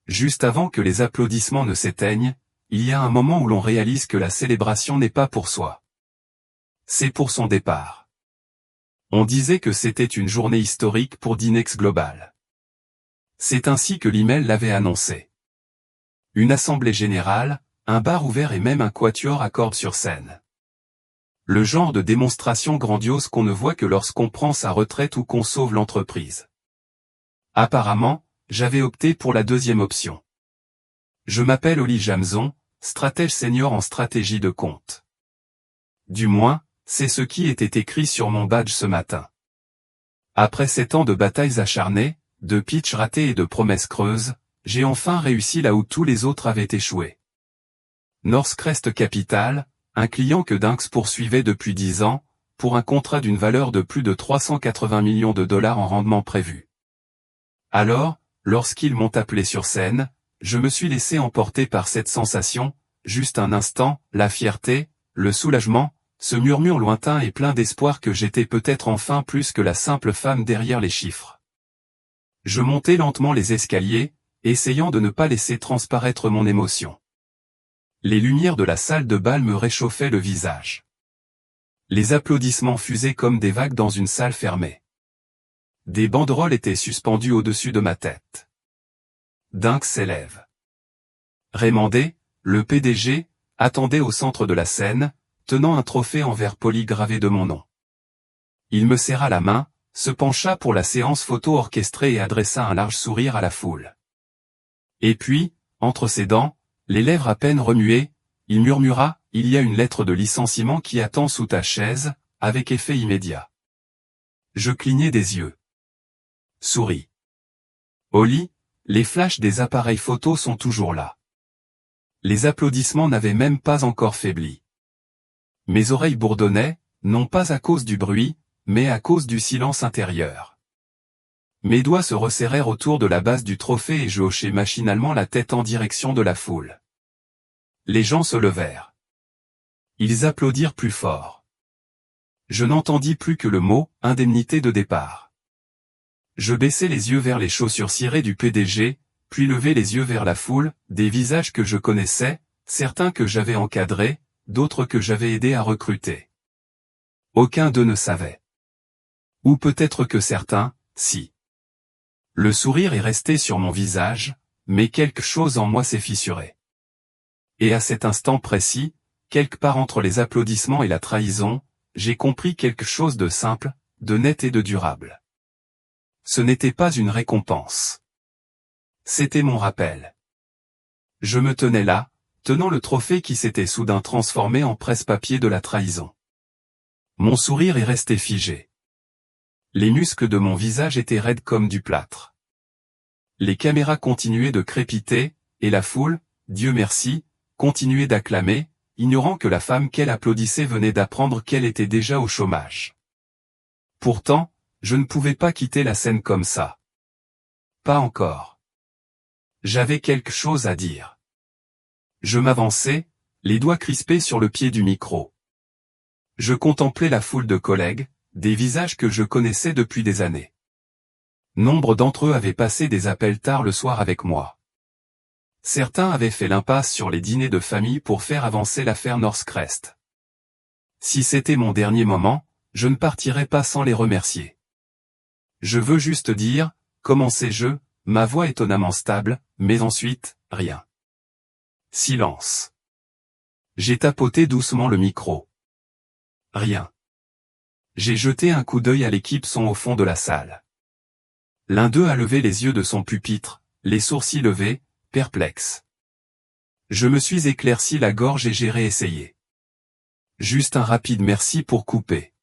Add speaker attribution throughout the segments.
Speaker 1: Juste avant que les applaudissements ne s'éteignent, il y a un moment où l'on réalise que la célébration n'est pas pour soi. C'est pour son départ. On disait que c'était une journée historique pour Dinex Global. C'est ainsi que l'email l'avait annoncé. Une assemblée générale, un bar ouvert et même un quatuor à cordes sur scène. Le genre de démonstration grandiose qu'on ne voit que lorsqu'on prend sa retraite ou qu'on sauve l'entreprise. Apparemment, j'avais opté pour la deuxième option. Je m'appelle Oli Jamzon, stratège senior en stratégie de compte. Du moins, c'est ce qui était écrit sur mon badge ce matin. Après 7 ans de batailles acharnées, de pitch ratés et de promesses creuses, j'ai enfin réussi là où tous les autres avaient échoué. Northcrest Capital, un client que Dynx poursuivait depuis 10 ans, pour un contrat d'une valeur de plus de 380 millions de dollars en rendement prévu. Alors, lorsqu'ils m'ont appelé sur scène, je me suis laissé emporter par cette sensation, juste un instant, la fierté, le soulagement, ce murmure lointain et plein d'espoir que j'étais peut-être enfin plus que la simple femme derrière les chiffres. Je montais lentement les escaliers, essayant de ne pas laisser transparaître mon émotion. Les lumières de la salle de bal me réchauffaient le visage. Les applaudissements fusaient comme des vagues dans une salle fermée. Des banderoles étaient suspendues au-dessus de ma tête. Dynx s'élève. Raymondé, le PDG, attendait au centre de la scène, tenant un trophée en verre poli gravé de mon nom. Il me serra la main, se pencha pour la séance photo orchestrée et adressa un large sourire à la foule. Et puis, entre ses dents, les lèvres à peine remuées, il murmura, « Il y a une lettre de licenciement qui attend sous ta chaise, avec effet immédiat. » Je clignai des yeux. Souris. Oli, les flashs des appareils photo sont toujours là. Les applaudissements n'avaient même pas encore faibli. Mes oreilles bourdonnaient, non pas à cause du bruit, mais à cause du silence intérieur. Mes doigts se resserrèrent autour de la base du trophée et je hochai machinalement la tête en direction de la foule. Les gens se levèrent. Ils applaudirent plus fort. Je n'entendis plus que le mot « indemnité de départ ». Je baissai les yeux vers les chaussures cirées du PDG, puis levai les yeux vers la foule, des visages que je connaissais, certains que j'avais encadrés, d'autres que j'avais aidés à recruter. Aucun d'eux ne savait. Ou peut-être que certains, si. Le sourire est resté sur mon visage, mais quelque chose en moi s'est fissuré. Et à cet instant précis, quelque part entre les applaudissements et la trahison, j'ai compris quelque chose de simple, de net et de durable. Ce n'était pas une récompense. C'était mon rappel. Je me tenais là, tenant le trophée qui s'était soudain transformé en presse-papier de la trahison. Mon sourire est resté figé. Les muscles de mon visage étaient raides comme du plâtre. Les caméras continuaient de crépiter, et la foule, Dieu merci, continuait d'acclamer, ignorant que la femme qu'elle applaudissait venait d'apprendre qu'elle était déjà au chômage. Pourtant, je ne pouvais pas quitter la scène comme ça. Pas encore. J'avais quelque chose à dire. Je m'avançai, les doigts crispés sur le pied du micro. Je contemplais la foule de collègues, des visages que je connaissais depuis des années. Nombre d'entre eux avaient passé des appels tard le soir avec moi. Certains avaient fait l'impasse sur les dîners de famille pour faire avancer l'affaire Northcrest. Si c'était mon dernier moment, je ne partirais pas sans les remercier. Je veux juste dire, commençai-je, ma voix étonnamment stable, mais ensuite, rien. Silence. J'ai tapoté doucement le micro. Rien. J'ai jeté un coup d'œil à l'équipe son au fond de la salle. L'un d'eux a levé les yeux de son pupitre, les sourcils levés, perplexe. Je me suis éclairci la gorge et j'ai réessayé. Juste un rapide merci pour couper.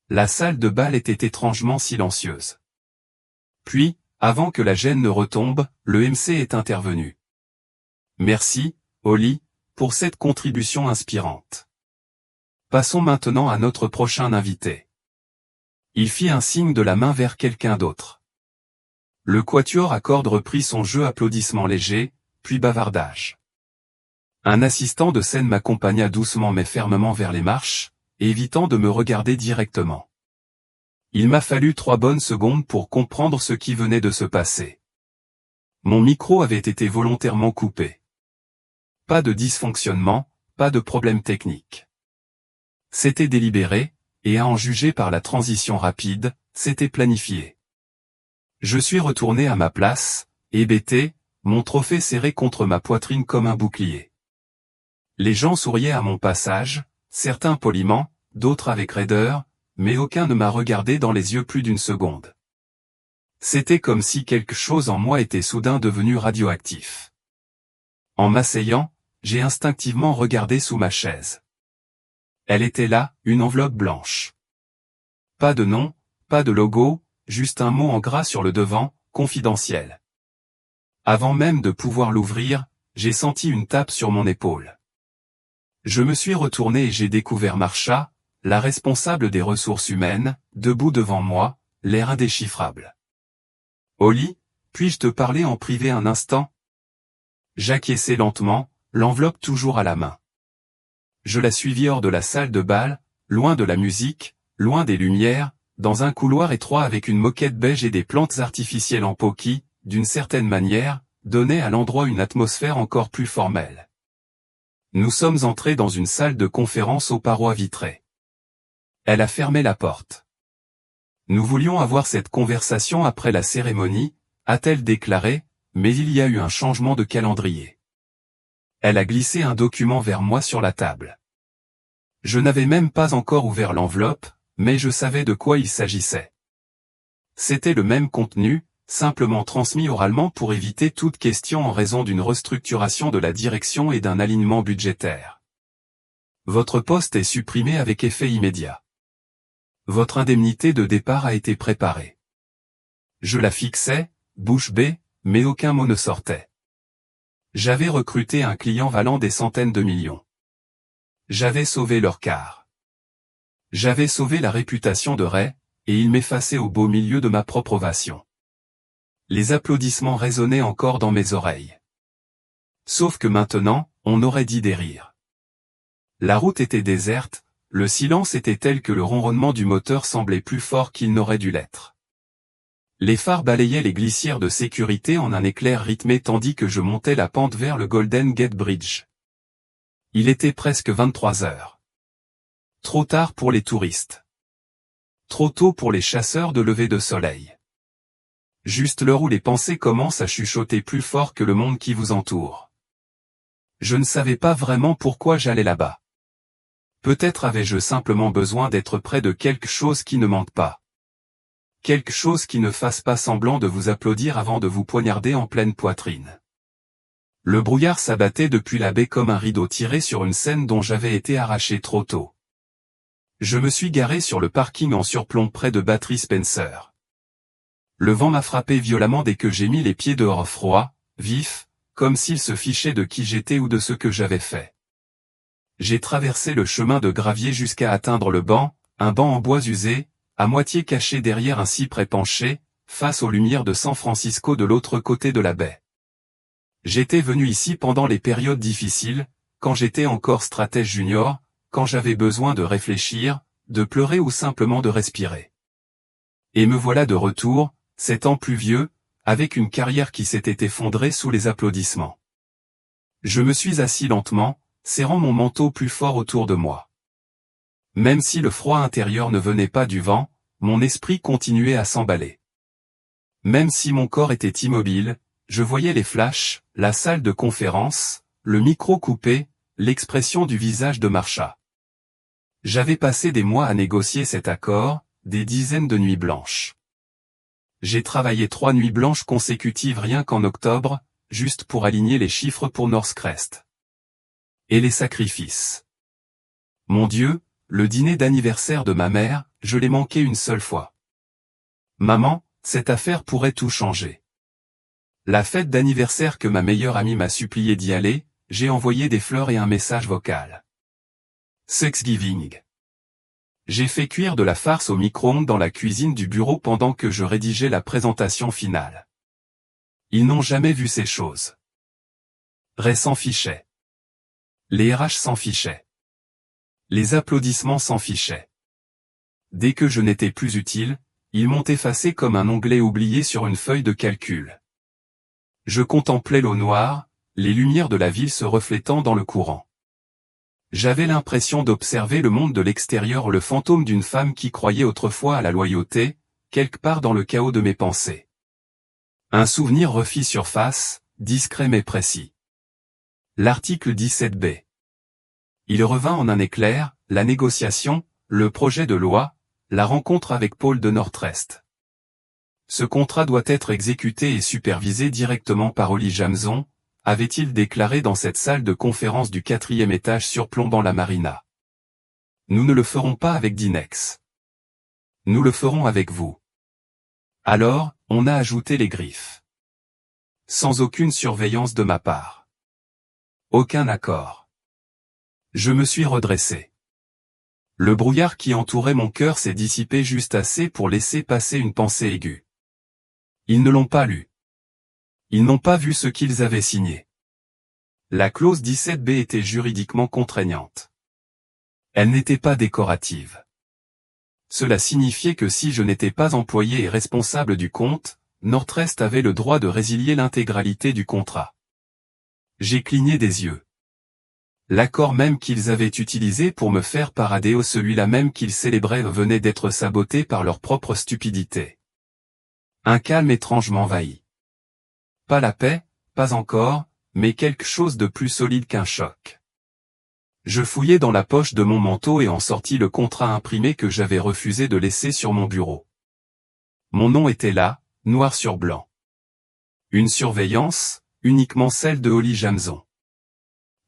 Speaker 1: La salle de bal était étrangement silencieuse. Puis, avant que la gêne ne retombe, le MC est intervenu. Merci, Oli, pour cette contribution inspirante. Passons maintenant à notre prochain invité. Il fit un signe de la main vers quelqu'un d'autre. Le quatuor à cordes reprit son jeu applaudissements légers, puis bavardage. Un assistant de scène m'accompagna doucement mais fermement vers les marches, évitant de me regarder directement. Il m'a fallu 3 bonnes secondes pour comprendre ce qui venait de se passer. Mon micro avait été volontairement coupé. Pas de dysfonctionnement, pas de problème technique. C'était délibéré, et à en juger par la transition rapide, c'était planifié. Je suis retourné à ma place, hébété, mon trophée serré contre ma poitrine comme un bouclier. Les gens souriaient à mon passage, certains poliment, d'autres avec raideur, mais aucun ne m'a regardé dans les yeux plus d'une seconde. C'était comme si quelque chose en moi était soudain devenu radioactif. En m'asseyant, j'ai instinctivement regardé sous ma chaise. Elle était là, une enveloppe blanche. Pas de nom, pas de logo, juste un mot en gras sur le devant, confidentiel. Avant même de pouvoir l'ouvrir, j'ai senti une tape sur mon épaule. Je me suis retourné et j'ai découvert Marsha, la responsable des ressources humaines, debout devant moi, l'air indéchiffrable. « Holly, puis-je te parler en privé un instant ?» J'acquiesçai lentement, l'enveloppe toujours à la main. Je la suivis hors de la salle de bal, loin de la musique, loin des lumières, dans un couloir étroit avec une moquette beige et des plantes artificielles en pot qui, d'une certaine manière, donnaient à l'endroit une atmosphère encore plus formelle. Nous sommes entrés dans une salle de conférence aux parois vitrées. Elle a fermé la porte. Nous voulions avoir cette conversation après la cérémonie, a-t-elle déclaré, mais il y a eu un changement de calendrier. Elle a glissé un document vers moi sur la table. Je n'avais même pas encore ouvert l'enveloppe, mais je savais de quoi il s'agissait. C'était le même contenu, simplement transmis oralement pour éviter toute question en raison d'une restructuration de la direction et d'un alignement budgétaire. Votre poste est supprimé avec effet immédiat. Votre indemnité de départ a été préparée. Je la fixais, bouche bée, mais aucun mot ne sortait. J'avais recruté un client valant des centaines de millions. J'avais sauvé leur quart. J'avais sauvé la réputation de Ray, et il m'effaçait au beau milieu de ma propre ovation. Les applaudissements résonnaient encore dans mes oreilles. Sauf que maintenant, on aurait dit des rires. La route était déserte, le silence était tel que le ronronnement du moteur semblait plus fort qu'il n'aurait dû l'être. Les phares balayaient les glissières de sécurité en un éclair rythmé tandis que je montais la pente vers le Golden Gate Bridge. Il était presque 23 heures. Trop tard pour les touristes. Trop tôt pour les chasseurs de lever de soleil. Juste l'heure où les pensées commencent à chuchoter plus fort que le monde qui vous entoure. Je ne savais pas vraiment pourquoi j'allais là-bas. Peut-être avais-je simplement besoin d'être près de quelque chose qui ne mente pas. Quelque chose qui ne fasse pas semblant de vous applaudir avant de vous poignarder en pleine poitrine. Le brouillard s'abattait depuis la baie comme un rideau tiré sur une scène dont j'avais été arraché trop tôt. Je me suis garé sur le parking en surplomb près de Battery Spencer. Le vent m'a frappé violemment dès que j'ai mis les pieds dehors froid, vif, comme s'il se fichait de qui j'étais ou de ce que j'avais fait. J'ai traversé le chemin de gravier jusqu'à atteindre le banc, un banc en bois usé, à moitié caché derrière un cyprès penché, face aux lumières de San Francisco de l'autre côté de la baie. J'étais venu ici pendant les périodes difficiles, quand j'étais encore stratège junior, quand j'avais besoin de réfléchir, de pleurer ou simplement de respirer. Et me voilà de retour, 7 ans plus vieux, avec une carrière qui s'était effondrée sous les applaudissements. Je me suis assis lentement, serrant mon manteau plus fort autour de moi. Même si le froid intérieur ne venait pas du vent, mon esprit continuait à s'emballer. Même si mon corps était immobile, je voyais les flashs, la salle de conférence, le micro coupé, l'expression du visage de Marsha. J'avais passé des mois à négocier cet accord, des dizaines de nuits blanches. J'ai travaillé 3 nuits blanches consécutives rien qu'en octobre, juste pour aligner les chiffres pour Northcrest. Et les sacrifices. Mon Dieu, le dîner d'anniversaire de ma mère, je l'ai manqué une seule fois. Maman, cette affaire pourrait tout changer. La fête d'anniversaire que ma meilleure amie m'a supplié d'y aller, j'ai envoyé des fleurs et un message vocal. Thanksgiving. J'ai fait cuire de la farce au micro-ondes dans la cuisine du bureau pendant que je rédigeais la présentation finale. Ils n'ont jamais vu ces choses. Ray s'en fichait. Les RH s'en fichaient. Les applaudissements s'en fichaient. Dès que je n'étais plus utile, ils m'ont effacé comme un onglet oublié sur une feuille de calcul. Je contemplais l'eau noire, les lumières de la ville se reflétant dans le courant. J'avais l'impression d'observer le monde de l'extérieur, le fantôme d'une femme qui croyait autrefois à la loyauté, quelque part dans le chaos de mes pensées. Un souvenir refit surface, discret mais précis. L'article 17b. Il revint en un éclair, la négociation, le projet de loi, la rencontre avec Paul de Northwest. Ce contrat doit être exécuté et supervisé directement par Olly Jamson, avait-il déclaré dans cette salle de conférence du 4e étage surplombant la marina. Nous ne le ferons pas avec Dynex. Nous le ferons avec vous. Alors, on a ajouté les griffes. Sans aucune surveillance de ma part. Aucun accord. Je me suis redressé. Le brouillard qui entourait mon cœur s'est dissipé juste assez pour laisser passer une pensée aiguë. Ils ne l'ont pas lu. Ils n'ont pas vu ce qu'ils avaient signé. La clause 17b était juridiquement contraignante. Elle n'était pas décorative. Cela signifiait que si je n'étais pas employé et responsable du compte, Northwest avait le droit de résilier l'intégralité du contrat. J'ai cligné des yeux. L'accord même qu'ils avaient utilisé pour me faire parader, celui-là même qu'ils célébraient, venait d'être saboté par leur propre stupidité. Un calme étrange m'envahit. Pas la paix, pas encore, mais quelque chose de plus solide qu'un choc. Je fouillai dans la poche de mon manteau et en sortis le contrat imprimé que j'avais refusé de laisser sur mon bureau. Mon nom était là, noir sur blanc. Une surveillance, uniquement celle de Olly Jamson.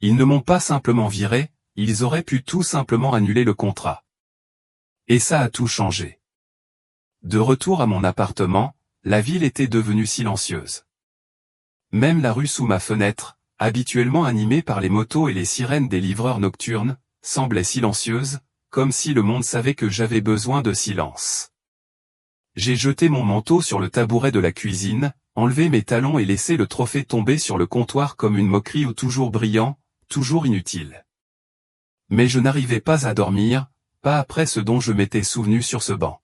Speaker 1: Ils ne m'ont pas simplement viré, ils auraient pu tout simplement annuler le contrat. Et ça a tout changé. De retour à mon appartement, la ville était devenue silencieuse. Même la rue sous ma fenêtre, habituellement animée par les motos et les sirènes des livreurs nocturnes, semblait silencieuse, comme si le monde savait que j'avais besoin de silence. J'ai jeté mon manteau sur le tabouret de la cuisine, enlevé mes talons et laissé le trophée tomber sur le comptoir comme une moquerie ou toujours brillant, toujours inutile. Mais je n'arrivais pas à dormir, pas après ce dont je m'étais souvenu sur ce banc.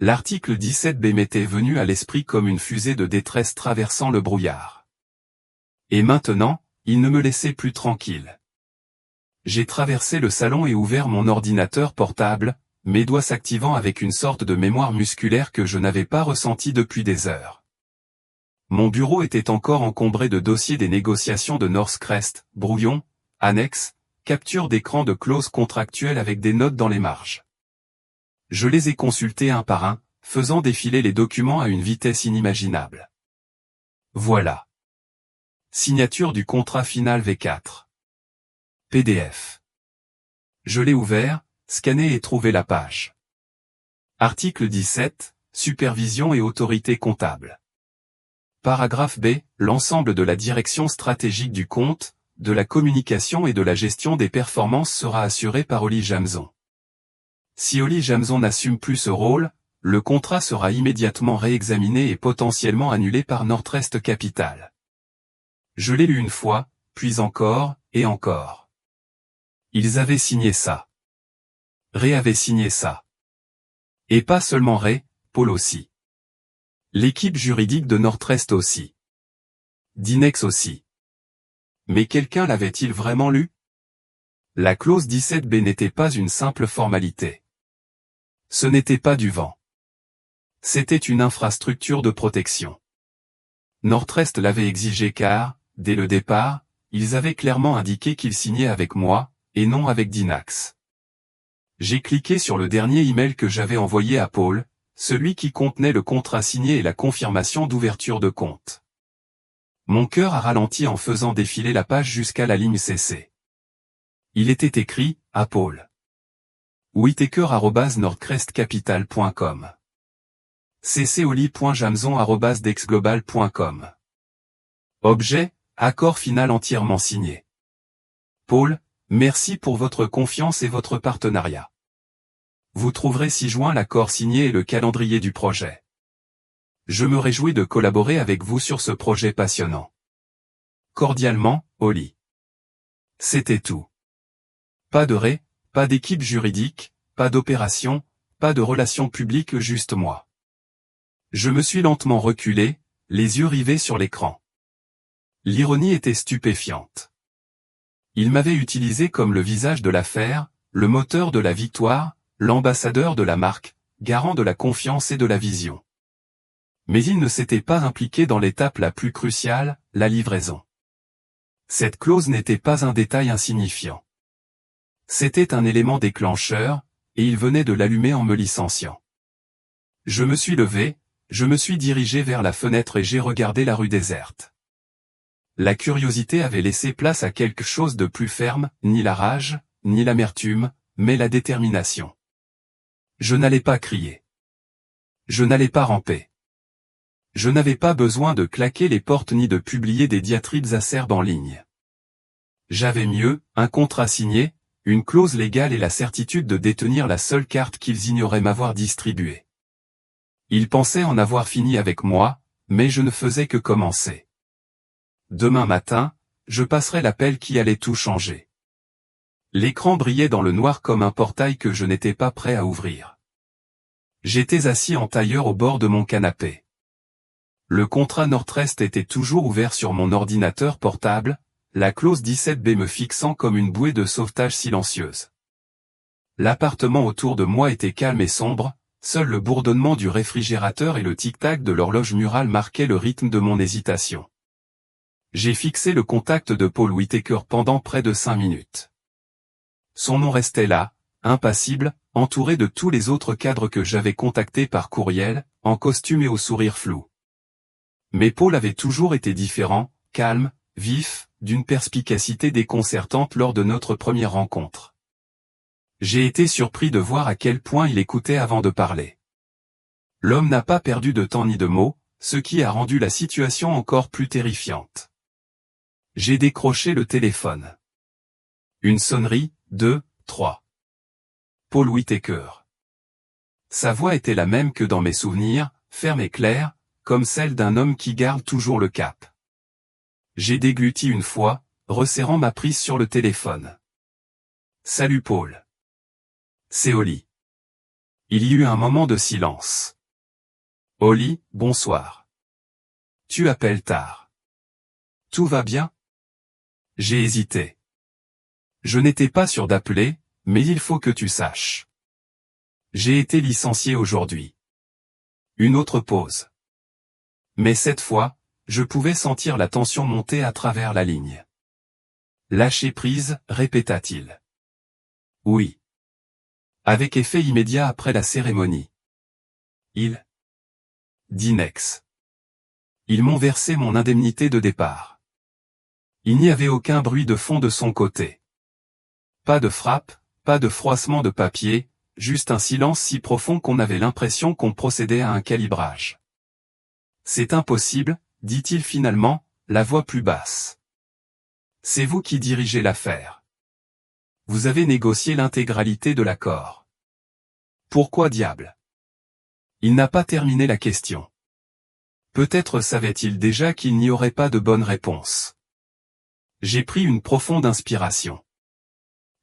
Speaker 1: L'article 17b m'était venu à l'esprit comme une fusée de détresse traversant le brouillard. Et maintenant, il ne me laissait plus tranquille. J'ai traversé le salon et ouvert mon ordinateur portable, mes doigts s'activant avec une sorte de mémoire musculaire que je n'avais pas ressentie depuis des heures. Mon bureau était encore encombré de dossiers des négociations de Northwest, brouillons, annexes, captures d'écran de clauses contractuelles avec des notes dans les marges. Je les ai consultés un par un, faisant défiler les documents à une vitesse inimaginable. Voilà. Signature du contrat final V4. PDF. Je l'ai ouvert, scanné et trouvé la page. Article 17, Supervision et autorité comptable. Paragraphe B, l'ensemble de la direction stratégique du compte, de la communication et de la gestion des performances sera assuré par Olly Jamson. Si Olly Jamson n'assume plus ce rôle, le contrat sera immédiatement réexaminé et potentiellement annulé par Northwest Capital. Je l'ai lu une fois, puis encore, et encore. Ils avaient signé ça. Ray avait signé ça. Et pas seulement Ray, Paul aussi. L'équipe juridique de Northwest aussi. Dynex aussi. Mais quelqu'un l'avait-il vraiment lu? La clause 17b n'était pas une simple formalité. Ce n'était pas du vent. C'était une infrastructure de protection. Northwest l'avait exigé car, dès le départ, ils avaient clairement indiqué qu'ils signaient avec moi, et non avec Dynex. J'ai cliqué sur le dernier email que j'avais envoyé à Paul, celui qui contenait le contrat signé et la confirmation d'ouverture de compte. Mon cœur a ralenti en faisant défiler la page jusqu'à la ligne CC. Il était écrit, à Paul. whittaker@northwestcapital.com ccoli.jamson@dexglobal.com. Objet, accord final entièrement signé. Paul, merci pour votre confiance et votre partenariat. Vous trouverez ci-joint l'accord signé et le calendrier du projet. Je me réjouis de collaborer avec vous sur ce projet passionnant. Cordialement, Olly. C'était tout. Pas de Ray, pas d'équipe juridique, pas d'opération, pas de relations publiques, juste moi. Je me suis lentement reculé, les yeux rivés sur l'écran. L'ironie était stupéfiante. Il m'avait utilisé comme le visage de l'affaire, le moteur de la victoire, l'ambassadeur de la marque, garant de la confiance et de la vision. Mais il ne s'était pas impliqué dans l'étape la plus cruciale, la livraison. Cette clause n'était pas un détail insignifiant. C'était un élément déclencheur, et il venait de l'allumer en me licenciant. Je me suis levé, je me suis dirigé vers la fenêtre et j'ai regardé la rue déserte. La curiosité avait laissé place à quelque chose de plus ferme, ni la rage, ni l'amertume, mais la détermination. Je n'allais pas crier. Je n'allais pas ramper. Je n'avais pas besoin de claquer les portes ni de publier des diatribes acerbes en ligne. J'avais mieux, un contrat signé, une clause légale et la certitude de détenir la seule carte qu'ils ignoraient m'avoir distribuée. Ils pensaient en avoir fini avec moi, mais je ne faisais que commencer. Demain matin, je passerai l'appel qui allait tout changer. L'écran brillait dans le noir comme un portail que je n'étais pas prêt à ouvrir. J'étais assis en tailleur au bord de mon canapé. Le contrat Nord-Est était toujours ouvert sur mon ordinateur portable, la clause 17B me fixant comme une bouée de sauvetage silencieuse. L'appartement autour de moi était calme et sombre, seul le bourdonnement du réfrigérateur et le tic-tac de l'horloge murale marquaient le rythme de mon hésitation. J'ai fixé le contact de Paul Whittaker pendant près de 5 minutes. Son nom restait là, impassible, entouré de tous les autres cadres que j'avais contactés par courriel, en costume et au sourire flou. Mais Paul avait toujours été différent, calme, vif, d'une perspicacité déconcertante lors de notre première rencontre. J'ai été surpris de voir à quel point il écoutait avant de parler. L'homme n'a pas perdu de temps ni de mots, ce qui a rendu la situation encore plus terrifiante. J'ai décroché le téléphone. Une sonnerie, 2, 3. Paul Whittaker. Sa voix était la même que dans mes souvenirs, ferme et claire, comme celle d'un homme qui garde toujours le cap. J'ai dégluti une fois, resserrant ma prise sur le téléphone. Salut Paul. C'est Holly. Il y eut un moment de silence. Holly, bonsoir. Tu appelles tard. Tout va bien? J'ai hésité. Je n'étais pas sûr d'appeler, mais il faut que tu saches. J'ai été licencié aujourd'hui. Une autre pause. Mais cette fois, je pouvais sentir la tension monter à travers la ligne. Lâcher prise, répéta-t-il. Oui. Avec effet immédiat après la cérémonie. Dinex. Ils m'ont versé mon indemnité de départ. Il n'y avait aucun bruit de fond de son côté. Pas de frappe, pas de froissement de papier, juste un silence si profond qu'on avait l'impression qu'on procédait à un calibrage. C'est impossible, dit-il finalement, la voix plus basse. C'est vous qui dirigez l'affaire. Vous avez négocié l'intégralité de l'accord. Pourquoi diable? Il n'a pas terminé la question. Peut-être savait-il déjà qu'il n'y aurait pas de bonne réponse. J'ai pris une profonde inspiration.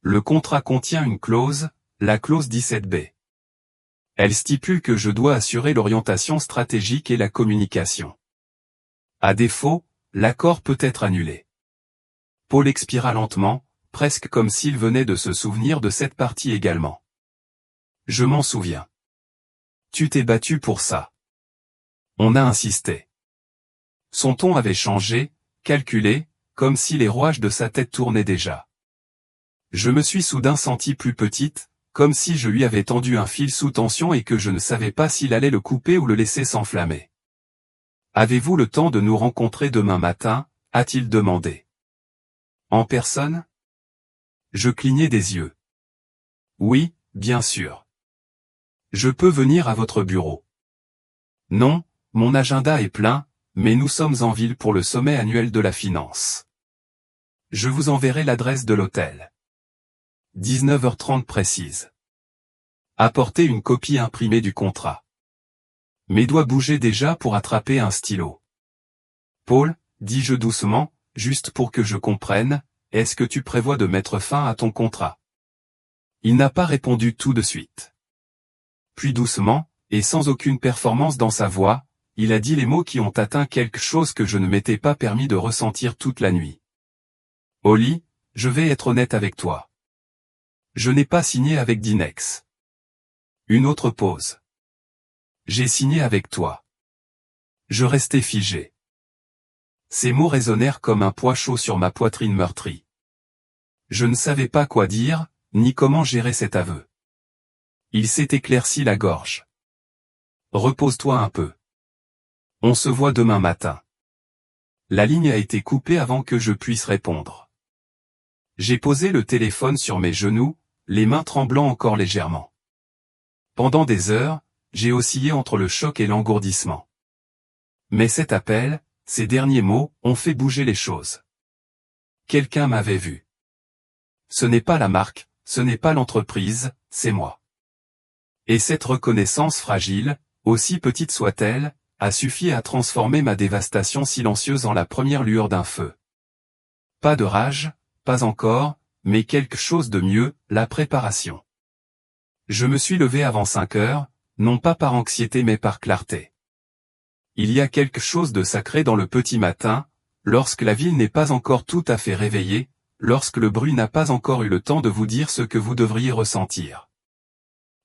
Speaker 1: Le contrat contient une clause, la clause 17B. Elle stipule que je dois assurer l'orientation stratégique et la communication. À défaut, l'accord peut être annulé. Paul expira lentement, presque comme s'il venait de se souvenir de cette partie également. Je m'en souviens. Tu t'es battu pour ça. On a insisté. Son ton avait changé, calculé, comme si les rouages de sa tête tournaient déjà. Je me suis soudain senti plus petite, comme si je lui avais tendu un fil sous tension et que je ne savais pas s'il allait le couper ou le laisser s'enflammer. Avez-vous le temps de nous rencontrer demain matin, a-t-il demandé. En personne? Je clignai des yeux. Oui, bien sûr. Je peux venir à votre bureau. Non, mon agenda est plein, mais nous sommes en ville pour le sommet annuel de la finance. Je vous enverrai l'adresse de l'hôtel. 19h30 précise. Apportez une copie imprimée du contrat. Mes doigts bougeaient déjà pour attraper un stylo. Paul, dis-je doucement, juste pour que je comprenne, est-ce que tu prévois de mettre fin à ton contrat? Il n'a pas répondu tout de suite. Puis doucement, et sans aucune performance dans sa voix, il a dit les mots qui ont atteint quelque chose que je ne m'étais pas permis de ressentir toute la nuit. Holly, je vais être honnête avec toi. Je n'ai pas signé avec Dinex. Une autre pause. J'ai signé avec toi. Je restais figé. Ces mots résonnèrent comme un poids chaud sur ma poitrine meurtrie. Je ne savais pas quoi dire, ni comment gérer cet aveu. Il s'est éclairci la gorge. Repose-toi un peu. On se voit demain matin. La ligne a été coupée avant que je puisse répondre. J'ai posé le téléphone sur mes genoux, les mains tremblant encore légèrement. Pendant des heures, j'ai oscillé entre le choc et l'engourdissement. Mais cet appel, ces derniers mots, ont fait bouger les choses. Quelqu'un m'avait vu. Ce n'est pas la marque, ce n'est pas l'entreprise, c'est moi. Et cette reconnaissance fragile, aussi petite soit-elle, a suffi à transformer ma dévastation silencieuse en la première lueur d'un feu. Pas de rage, pas encore, mais quelque chose de mieux, la préparation. Je me suis levé avant 5 heures, non pas par anxiété mais par clarté. Il y a quelque chose de sacré dans le petit matin, lorsque la ville n'est pas encore tout à fait réveillée, lorsque le bruit n'a pas encore eu le temps de vous dire ce que vous devriez ressentir.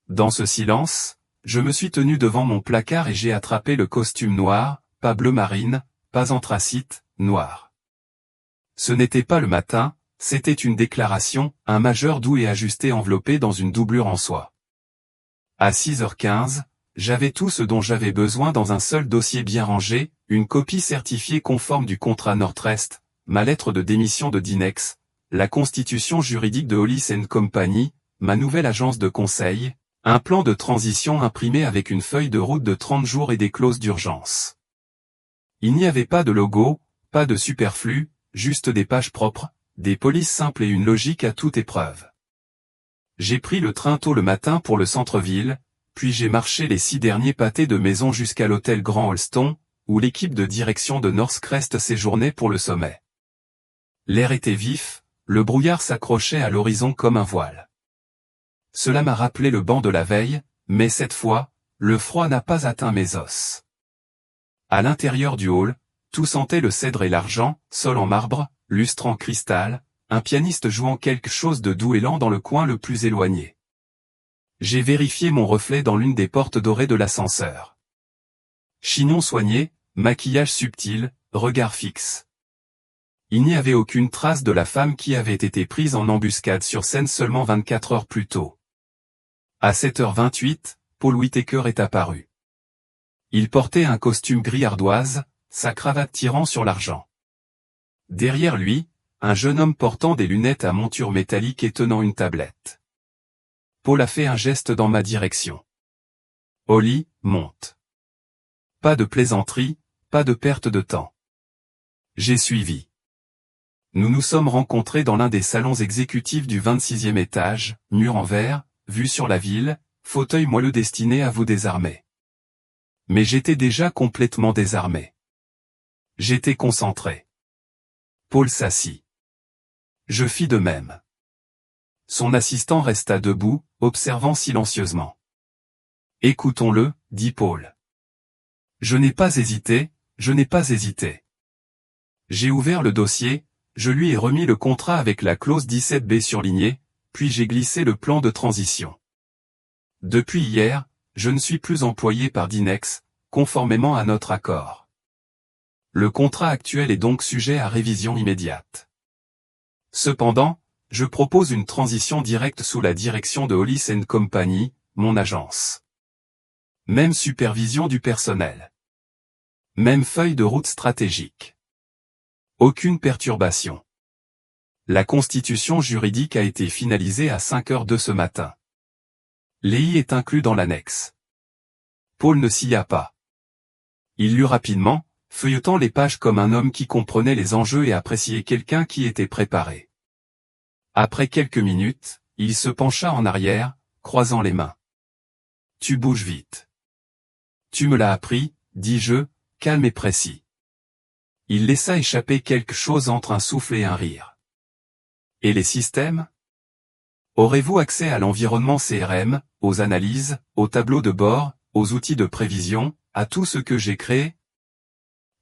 Speaker 1: Dans ce silence, je me suis tenu devant mon placard et j'ai attrapé le costume noir, pas bleu marine, pas anthracite, noir. Ce n'était pas le matin, c'était une déclaration, un majeur doux et ajusté enveloppé dans une doublure en soie. À 6h15, j'avais tout ce dont j'avais besoin dans un seul dossier bien rangé, une copie certifiée conforme du contrat Nord-Est, ma lettre de démission de Dinex, la constitution juridique de Hollis & Company, ma nouvelle agence de conseil, un plan de transition imprimé avec une feuille de route de 30 jours et des clauses d'urgence. Il n'y avait pas de logo, pas de superflu, juste des pages propres, des polices simples et une logique à toute épreuve. J'ai pris le train tôt le matin pour le centre-ville, puis j'ai marché les 6 derniers pâtés de maison jusqu'à l'hôtel Grand Holston, où l'équipe de direction de Northcrest séjournait pour le sommet. L'air était vif, le brouillard s'accrochait à l'horizon comme un voile. Cela m'a rappelé le banc de la veille, mais cette fois, le froid n'a pas atteint mes os. À l'intérieur du hall, tout sentait le cèdre et l'argent, sol en marbre, lustre en cristal, un pianiste jouant quelque chose de doux et lent dans le coin le plus éloigné. J'ai vérifié mon reflet dans l'une des portes dorées de l'ascenseur. Chignon soigné, maquillage subtil, regard fixe. Il n'y avait aucune trace de la femme qui avait été prise en embuscade sur scène seulement 24 heures plus tôt. À 7h28, Paul Whittaker est apparu. Il portait un costume gris ardoise, sa cravate tirant sur l'argent. Derrière lui, un jeune homme portant des lunettes à monture métallique et tenant une tablette. Paul a fait un geste dans ma direction. Holly, monte. Pas de plaisanterie, pas de perte de temps. J'ai suivi. Nous nous sommes rencontrés dans l'un des salons exécutifs du 26e étage, mur en verre, vue sur la ville, fauteuil moelleux destiné à vous désarmer. Mais j'étais déjà complètement désarmé. J'étais concentré. Paul s'assit. Je fis de même. Son assistant resta debout, observant silencieusement. Écoutons-le, dit Paul. Je n'ai pas hésité, je n'ai pas hésité. J'ai ouvert le dossier, je lui ai remis le contrat avec la clause 17B surlignée, puis j'ai glissé le plan de transition. Depuis hier, je ne suis plus employé par Dinex, conformément à notre accord. Le contrat actuel est donc sujet à révision immédiate. Cependant, je propose une transition directe sous la direction de Hollis & Company, mon agence. Même supervision du personnel. Même feuille de route stratégique. Aucune perturbation. La constitution juridique a été finalisée à 5h02 ce matin. L'EI est inclus dans l'annexe. Paul ne s'y a pas. Il lut rapidement, feuilletant les pages comme un homme qui comprenait les enjeux et appréciait quelqu'un qui était préparé. Après quelques minutes, il se pencha en arrière, croisant les mains. « Tu bouges vite. »« Tu me l'as appris, » dis-je, calme et précis. Il laissa échapper quelque chose entre un souffle et un rire. « Et les systèmes ? Aurez-vous accès à l'environnement CRM, aux analyses, aux tableaux de bord, aux outils de prévision, à tout ce que j'ai créé?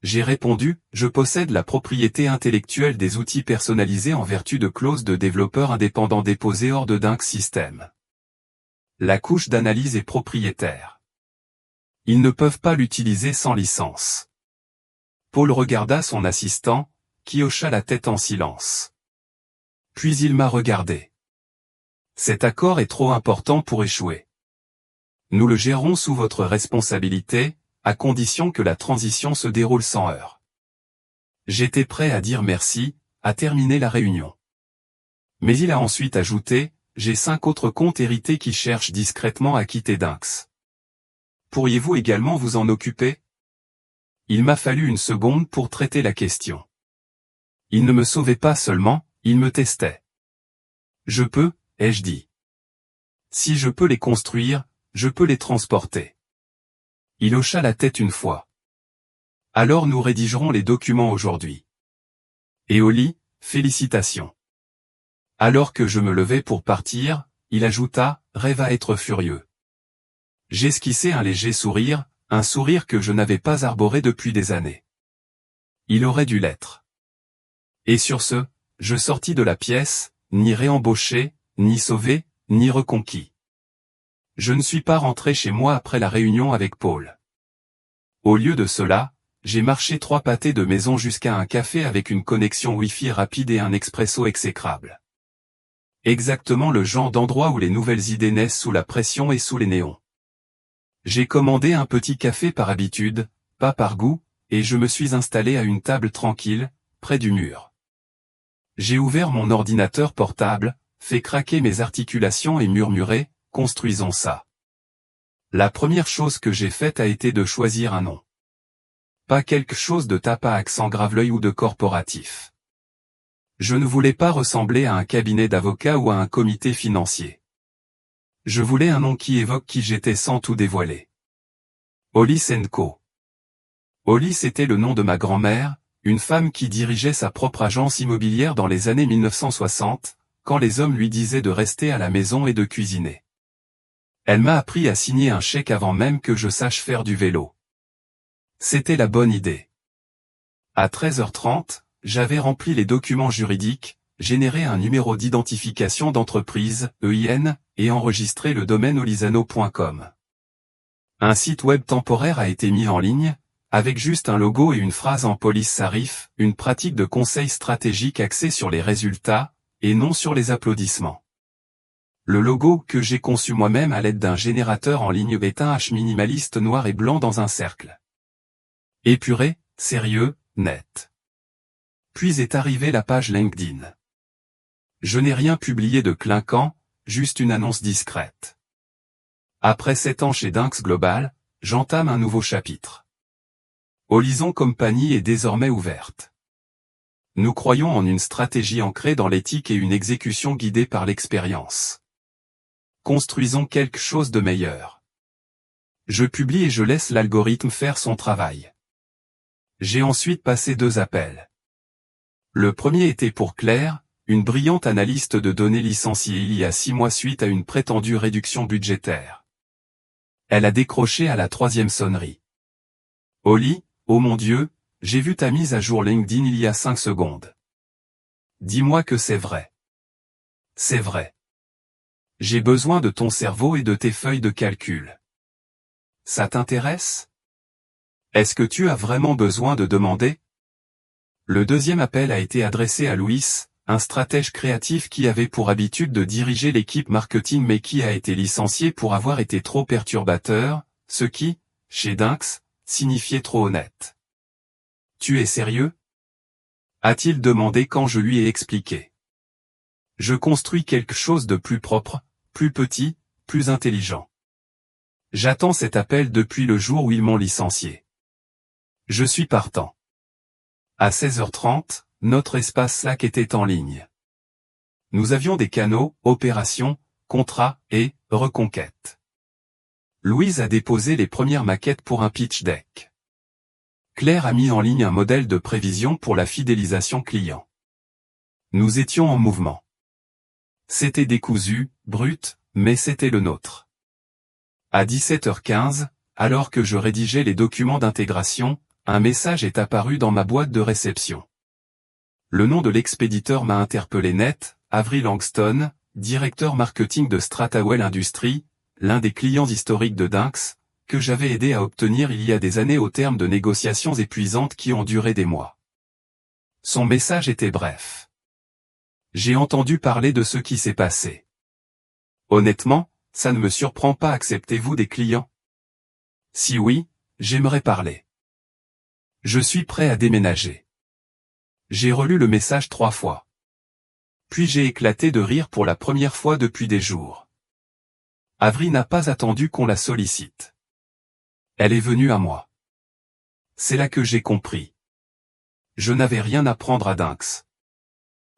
Speaker 1: J'ai répondu, je possède la propriété intellectuelle des outils personnalisés en vertu de clauses de développeur indépendant déposées hors de Dynx System. La couche d'analyse est propriétaire. Ils ne peuvent pas l'utiliser sans licence. Paul regarda son assistant, qui hocha la tête en silence. Puis il m'a regardé. Cet accord est trop important pour échouer. Nous le gérons sous votre responsabilité, à condition que la transition se déroule sans heurts. J'étais prêt à dire merci, à terminer la réunion. Mais il a ensuite ajouté, j'ai 5 autres comptes hérités qui cherchent discrètement à quitter Dynx. Pourriez-vous également vous en occuper? Il m'a fallu une seconde pour traiter la question. Il ne me sauvait pas seulement, il me testait. Je peux, ai-je dit. Si je peux les construire, je peux les transporter. Il hocha la tête une fois. Alors nous rédigerons les documents aujourd'hui. Et Oli, félicitations. Alors que je me levais pour partir, il ajouta, rêve à être furieux. J'esquissai un léger sourire, un sourire que je n'avais pas arboré depuis des années. Il aurait dû l'être. Et sur ce, je sortis de la pièce, ni réembauché, ni sauvé, ni reconquis. Je ne suis pas rentré chez moi après la réunion avec Paul. Au lieu de cela, j'ai marché 3 pâtés de maison jusqu'à un café avec une connexion Wi-Fi rapide et un expresso exécrable. Exactement le genre d'endroit où les nouvelles idées naissent sous la pression et sous les néons. J'ai commandé un petit café par habitude, pas par goût, et je me suis installé à une table tranquille, près du mur. J'ai ouvert mon ordinateur portable, fait craquer mes articulations et murmuré, construisons ça. La première chose que j'ai faite a été de choisir un nom. Pas quelque chose de tape à accent grave-l'œil ou de corporatif. Je ne voulais pas ressembler à un cabinet d'avocats ou à un comité financier. Je voulais un nom qui évoque qui j'étais sans tout dévoiler. Hollis & Co. Hollis était le nom de ma grand-mère, une femme qui dirigeait sa propre agence immobilière dans les années 1960, quand les hommes lui disaient de rester à la maison et de cuisiner. Elle m'a appris à signer un chèque avant même que je sache faire du vélo. C'était la bonne idée. À 13h30, j'avais rempli les documents juridiques, généré un numéro d'identification d'entreprise, EIN, et enregistré le domaine holisano.com. Un site web temporaire a été mis en ligne, avec juste un logo et une phrase en police sarif, une pratique de conseil stratégique axée sur les résultats, et non sur les applaudissements. Le logo que j'ai conçu moi-même à l'aide d'un générateur en ligne est un H minimaliste noir et blanc dans un cercle. Épuré, sérieux, net. Puis est arrivée la page LinkedIn. Je n'ai rien publié de clinquant, juste une annonce discrète. Après 7 ans chez Dynx Global, j'entame un nouveau chapitre. Horizon Company est désormais ouverte. Nous croyons en une stratégie ancrée dans l'éthique et une exécution guidée par l'expérience. Construisons quelque chose de meilleur. Je publie et je laisse l'algorithme faire son travail. J'ai ensuite passé 2 appels. Le premier était pour Claire, une brillante analyste de données licenciée il y a 6 mois suite à une prétendue réduction budgétaire. Elle a décroché à la 3e sonnerie. Oli, oh mon Dieu, j'ai vu ta mise à jour LinkedIn il y a 5 secondes. Dis-moi que c'est vrai. C'est vrai. J'ai besoin de ton cerveau et de tes feuilles de calcul. Ça t'intéresse? Est-ce que tu as vraiment besoin de demander? Le deuxième appel a été adressé à Louis, un stratège créatif qui avait pour habitude de diriger l'équipe marketing mais qui a été licencié pour avoir été trop perturbateur, ce qui, chez Dynx, signifiait trop honnête. Tu es sérieux? A-t-il demandé quand je lui ai expliqué. Je construis quelque chose de plus propre, plus petit, plus intelligent. J'attends cet appel depuis le jour où ils m'ont licencié. Je suis partant. À 16h30, notre espace Slack était en ligne. Nous avions des canaux, opérations, contrats et reconquêtes. Louise a déposé les premières maquettes pour un pitch deck. Claire a mis en ligne un modèle de prévision pour la fidélisation client. Nous étions en mouvement. C'était décousu, brut, mais c'était le nôtre. À 17h15, alors que je rédigeais les documents d'intégration, un message est apparu dans ma boîte de réception. Le nom de l'expéditeur m'a interpellé net, Avery Langston, directeur marketing de Stratawell Industries, l'un des clients historiques de Dynx, que j'avais aidé à obtenir il y a des années au terme de négociations épuisantes qui ont duré des mois. Son message était bref. J'ai entendu parler de ce qui s'est passé. Honnêtement, ça ne me surprend pas. Acceptez-vous des clients? Si oui, j'aimerais parler. Je suis prêt à déménager. J'ai relu le message 3 fois. Puis j'ai éclaté de rire pour la première fois depuis des jours. Avery n'a pas attendu qu'on la sollicite. Elle est venue à moi. C'est là que j'ai compris. Je n'avais rien à prendre à Dynx.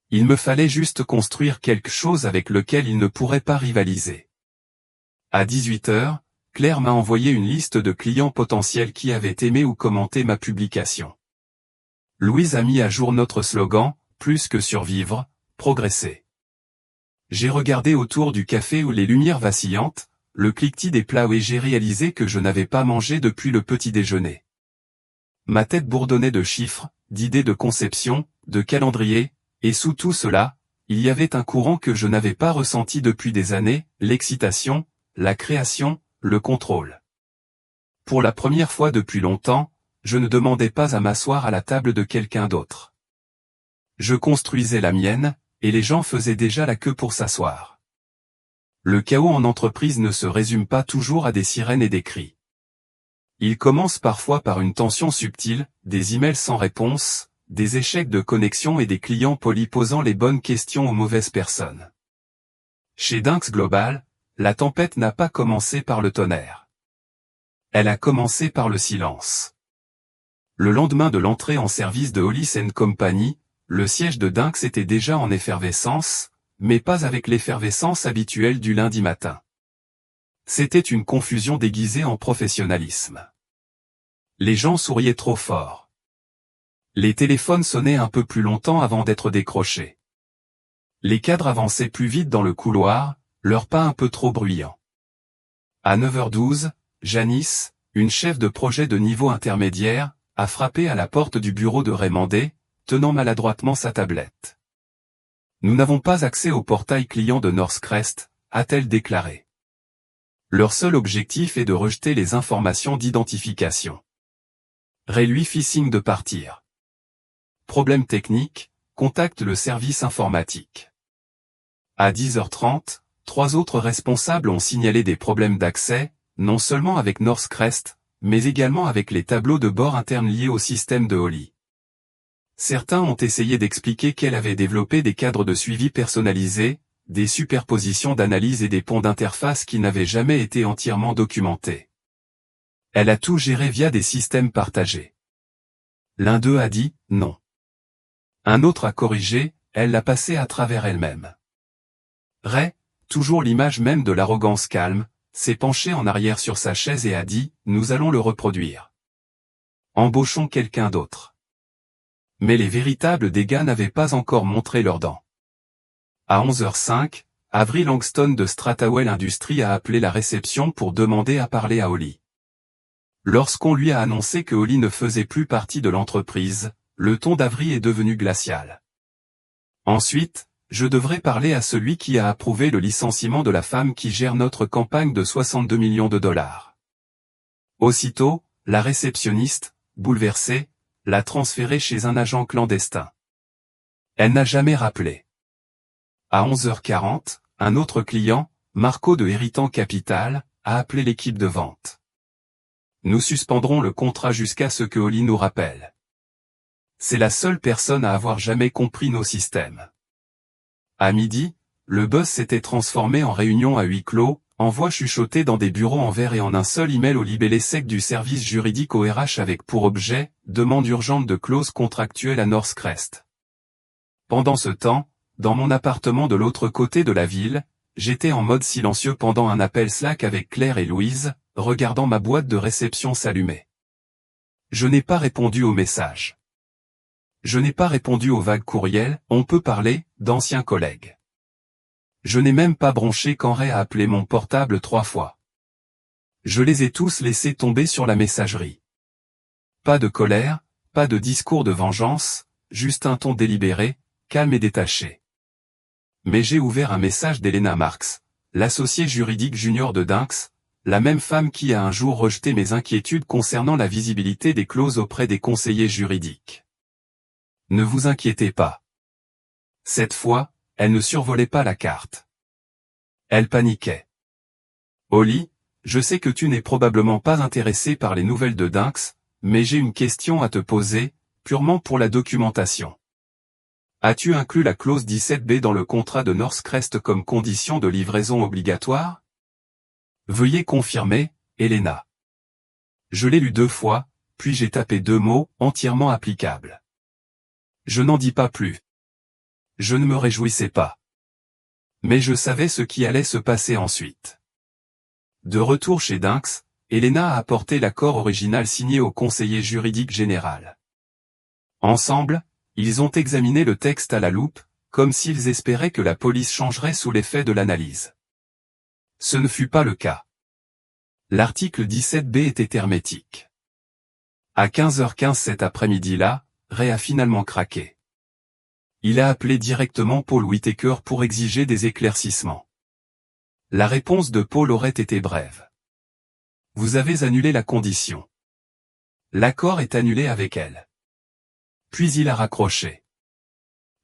Speaker 1: Il me fallait juste construire quelque chose avec lequel il ne pourrait pas rivaliser. À 18h, Claire m'a envoyé une liste de clients potentiels qui avaient aimé ou commenté ma publication. Louise a mis à jour notre slogan, plus que survivre, progresser. J'ai regardé autour du café où les lumières vacillantes, le cliquetis des plats et j'ai réalisé que je n'avais pas mangé depuis le petit déjeuner. Ma tête bourdonnait de chiffres, d'idées de conception, de calendrier, et sous tout cela, il y avait un courant que je n'avais pas ressenti depuis des années, l'excitation, la création, le contrôle. Pour la première fois depuis longtemps, je ne demandais pas à m'asseoir à la table de quelqu'un d'autre. Je construisais la mienne, et les gens faisaient déjà la queue pour s'asseoir. Le chaos en entreprise ne se résume pas toujours à des sirènes et des cris. Il commence parfois par une tension subtile, des emails sans réponse, des échecs de connexion et des clients polis posant les bonnes questions aux mauvaises personnes. Chez Dynx Global, la tempête n'a pas commencé par le tonnerre. Elle a commencé par le silence. Le lendemain de l'entrée en service de Hollis & Company, le siège de Dynx était déjà en effervescence, mais pas avec l'effervescence habituelle du lundi matin. C'était une confusion déguisée en professionnalisme. Les gens souriaient trop fort. Les téléphones sonnaient un peu plus longtemps avant d'être décrochés. Les cadres avançaient plus vite dans le couloir, leurs pas un peu trop bruyants. À 9h12, Janice, une chef de projet de niveau intermédiaire, a frappé à la porte du bureau de Raymondet, tenant maladroitement sa tablette. « Nous n'avons pas accès au portail client de Northcrest », a-t-elle déclaré. Leur seul objectif est de rejeter les informations d'identification. Ray lui fit signe de partir. Problème technique, contacte le service informatique. À 10h30, 3 autres responsables ont signalé des problèmes d'accès, non seulement avec Northcrest, mais également avec les tableaux de bord internes liés au système de Holly. Certains ont essayé d'expliquer qu'elle avait développé des cadres de suivi personnalisés, des superpositions d'analyse et des ponts d'interface qui n'avaient jamais été entièrement documentés. Elle a tout géré via des systèmes partagés. L'un d'eux a dit « non ». Un autre a corrigé, elle l'a passé à travers elle-même. Ray, toujours l'image même de l'arrogance calme, s'est penché en arrière sur sa chaise et a dit « nous allons le reproduire. Embauchons quelqu'un d'autre ». Mais les véritables dégâts n'avaient pas encore montré leurs dents. À 11h05, Avery Langston de Stratawell Industries a appelé la réception pour demander à parler à Holly. Lorsqu'on lui a annoncé que Holly ne faisait plus partie de l'entreprise, le ton d'Avery est devenu glacial. Ensuite, je devrais parler à celui qui a approuvé le licenciement de la femme qui gère notre campagne de 62 millions de dollars. Aussitôt, la réceptionniste, bouleversée, l'a transférée chez un agent clandestin. Elle n'a jamais rappelé. À 11h40, un autre client, Marco de Héritant Capital, a appelé l'équipe de vente. Nous suspendrons le contrat jusqu'à ce que Holly nous rappelle. C'est la seule personne à avoir jamais compris nos systèmes. À midi, le buzz s'était transformé en réunion à huis clos, en voix chuchotée dans des bureaux en verre et en un seul email au libellé sec du service juridique au RH avec pour objet, demande urgente de clause contractuelle à Northcrest. Pendant ce temps, dans mon appartement de l'autre côté de la ville, j'étais en mode silencieux pendant un appel Slack avec Claire et Louise, regardant ma boîte de réception s'allumer. Je n'ai pas répondu aux messages. Je n'ai pas répondu aux vagues courriels, on peut parler, d'anciens collègues. Je n'ai même pas bronché quand Ray a appelé mon portable 3 fois. Je les ai tous laissés tomber sur la messagerie. Pas de colère, pas de discours de vengeance, juste un ton délibéré, calme et détaché. Mais j'ai ouvert un message d'Helena Marks, l'associée juridique junior de Dynx, la même femme qui a un jour rejeté mes inquiétudes concernant la visibilité des clauses auprès des conseillers juridiques. Ne vous inquiétez pas. Cette fois, elle ne survolait pas la carte. Elle paniquait. Holly, je sais que tu n'es probablement pas intéressé par les nouvelles de Dynx, mais j'ai une question à te poser, purement pour la documentation. As-tu inclus la clause 17B dans le contrat de Northcrest comme condition de livraison obligatoire? Veuillez confirmer, Helena. Je l'ai lu 2 fois, puis j'ai tapé 2 mots, entièrement applicables. Je n'en dis pas plus. Je ne me réjouissais pas. Mais je savais ce qui allait se passer ensuite. De retour chez Dynx, Helena a apporté l'accord original signé au conseiller juridique général. Ensemble, ils ont examiné le texte à la loupe, comme s'ils espéraient que la police changerait sous l'effet de l'analyse. Ce ne fut pas le cas. L'article 17B était hermétique. À 15h15 cet après-midi-là, Ray a finalement craqué. Il a appelé directement Paul Whittaker pour exiger des éclaircissements. La réponse de Paul aurait été brève. Vous avez annulé la condition. L'accord est annulé avec elle. Puis il a raccroché.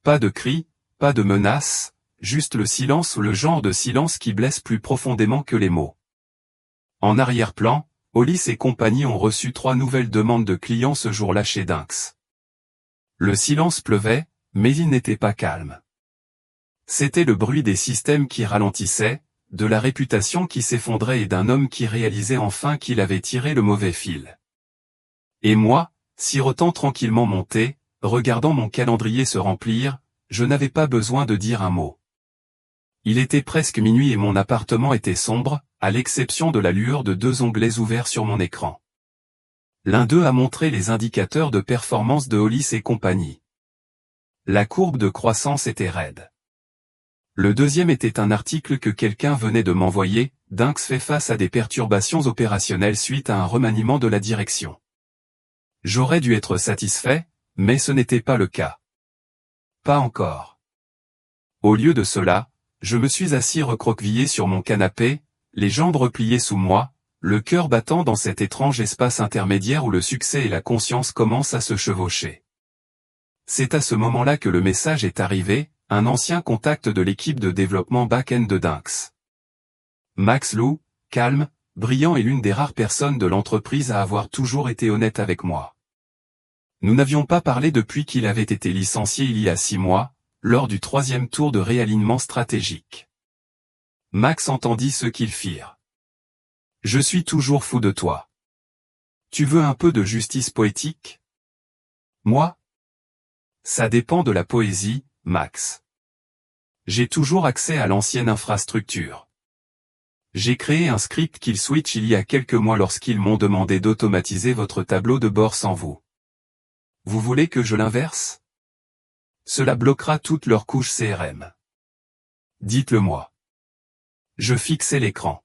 Speaker 1: Pas de cris, pas de menaces, juste le silence ou le genre de silence qui blesse plus profondément que les mots. En arrière-plan, Hollis et compagnie ont reçu 3 nouvelles demandes de clients ce jour-là chez Dynx. Le silence pleuvait, mais il n'était pas calme. C'était le bruit des systèmes qui ralentissaient, de la réputation qui s'effondrait et d'un homme qui réalisait enfin qu'il avait tiré le mauvais fil. Et moi, sirotant tranquillement mon thé, regardant mon calendrier se remplir, je n'avais pas besoin de dire un mot. Il était presque minuit et mon appartement était sombre, à l'exception de la lueur de 2 onglets ouverts sur mon écran. L'un d'eux a montré les indicateurs de performance de Hollis et compagnie. La courbe de croissance était raide. Le deuxième était un article que quelqu'un venait de m'envoyer, Dynx fait face à des perturbations opérationnelles suite à un remaniement de la direction. J'aurais dû être satisfait, mais ce n'était pas le cas. Pas encore. Au lieu de cela, je me suis assis recroquevillé sur mon canapé, les jambes repliées sous moi, le cœur battant dans cet étrange espace intermédiaire où le succès et la conscience commencent à se chevaucher. C'est à ce moment-là que le message est arrivé, un ancien contact de l'équipe de développement back-end de Dynx. Max Lou, calme, brillant et l'une des rares personnes de l'entreprise à avoir toujours été honnête avec moi. Nous n'avions pas parlé depuis qu'il avait été licencié il y a 6 mois, lors du 3e tour de réalignement stratégique. Max entendit ce qu'ils firent. Je suis toujours fou de toi. Tu veux un peu de justice poétique? Moi? Ça dépend de la poésie, Max. J'ai toujours accès à l'ancienne infrastructure. J'ai créé un script kill switch il y a quelques mois lorsqu'ils m'ont demandé d'automatiser votre tableau de bord sans vous. Vous voulez que je l'inverse? Cela bloquera toutes leurs couches CRM. Dites-le moi. Je fixais l'écran.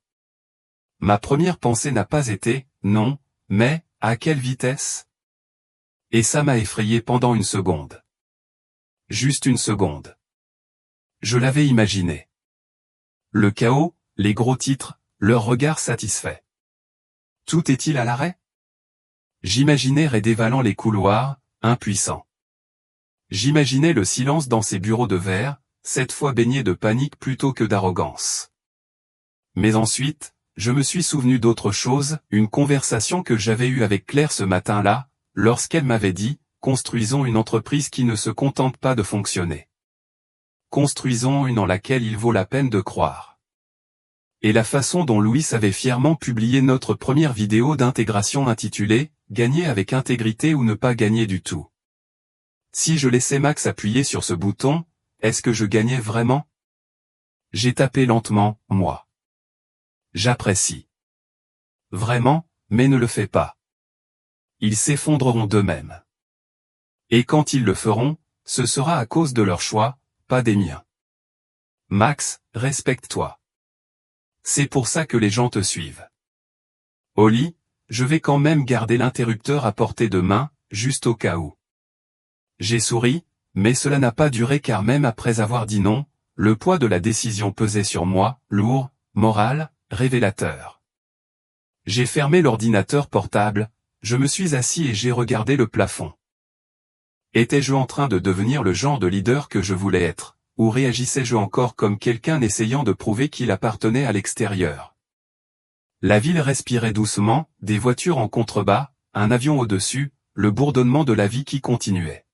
Speaker 1: Ma première pensée n'a pas été, non, mais, à quelle vitesse? Et ça m'a effrayé pendant une seconde. Juste une seconde. Je l'avais imaginé. Le chaos, les gros titres, leur regard satisfait. Tout est-il à l'arrêt? J'imaginais Ray dévalant les couloirs, impuissant. J'imaginais le silence dans ses bureaux de verre, cette fois baigné de panique plutôt que d'arrogance. Mais ensuite, je me suis souvenu d'autre chose, une conversation que j'avais eue avec Claire ce matin-là, lorsqu'elle m'avait dit, construisons une entreprise qui ne se contente pas de fonctionner. Construisons une en laquelle il vaut la peine de croire. Et la façon dont Louis avait fièrement publié notre première vidéo d'intégration intitulée « Gagner avec intégrité ou ne pas gagner du tout ». Si je laissais Max appuyer sur ce bouton, est-ce que je gagnais vraiment? J'ai tapé lentement, moi. J'apprécie. Vraiment, mais ne le fais pas. Ils s'effondreront d'eux-mêmes. Et quand ils le feront, ce sera à cause de leur choix, pas des miens. Max, respecte-toi. C'est pour ça que les gens te suivent. Oli, je vais quand même garder l'interrupteur à portée de main, juste au cas où. J'ai souri, mais cela n'a pas duré car même après avoir dit non, le poids de la décision pesait sur moi, lourd, moral, révélateur. J'ai fermé l'ordinateur portable, je me suis assis et j'ai regardé le plafond. Étais-je en train de devenir le genre de leader que je voulais être, ou réagissais-je encore comme quelqu'un essayant de prouver qu'il appartenait à l'extérieur? La ville respirait doucement, des voitures en contrebas, un avion au-dessus, le bourdonnement de la vie qui continuait.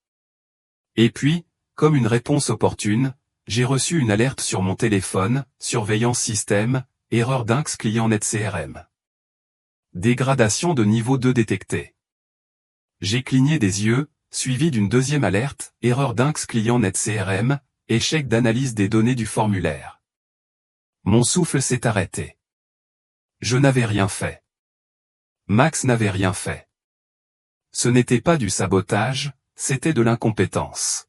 Speaker 1: Et puis, comme une réponse opportune, j'ai reçu une alerte sur mon téléphone, surveillance système, erreur Dynx client net CRM. Dégradation de niveau 2 détectée. J'ai cligné des yeux, suivi d'une deuxième alerte, erreur Dynx client net CRM, échec d'analyse des données du formulaire. Mon souffle s'est arrêté. Je n'avais rien fait. Max n'avait rien fait. Ce n'était pas du sabotage, c'était de l'incompétence.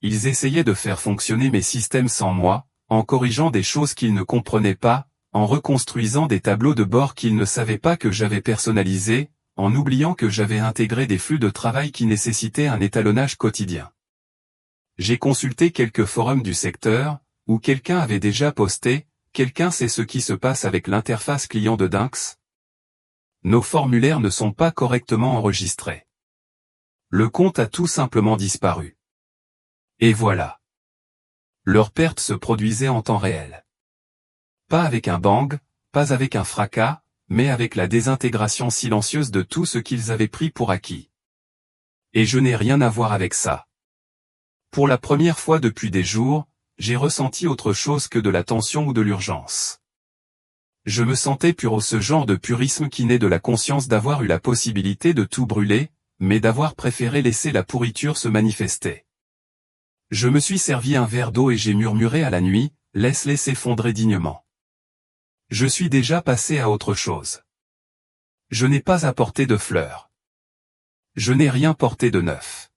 Speaker 1: Ils essayaient de faire fonctionner mes systèmes sans moi, en corrigeant des choses qu'ils ne comprenaient pas, en reconstruisant des tableaux de bord qu'ils ne savaient pas que j'avais personnalisés, en oubliant que j'avais intégré des flux de travail qui nécessitaient un étalonnage quotidien. J'ai consulté quelques forums du secteur, où quelqu'un avait déjà posté, quelqu'un sait ce qui se passe avec l'interface client de Dynx? Nos formulaires ne sont pas correctement enregistrés. Le compte a tout simplement disparu. Et voilà. Leur perte se produisait en temps réel. Pas avec un bang, pas avec un fracas, mais avec la désintégration silencieuse de tout ce qu'ils avaient pris pour acquis. Et je n'ai rien à voir avec ça. Pour la première fois depuis des jours, j'ai ressenti autre chose que de la tension ou de l'urgence. Je me sentais pur, ce genre de purisme qui naît de la conscience d'avoir eu la possibilité de tout brûler, mais d'avoir préféré laisser la pourriture se manifester. Je me suis servi un verre d'eau et j'ai murmuré à la nuit, laisse-les s'effondrer dignement. Je suis déjà passé à autre chose. Je n'ai pas apporté de fleurs. Je n'ai rien porté de neuf.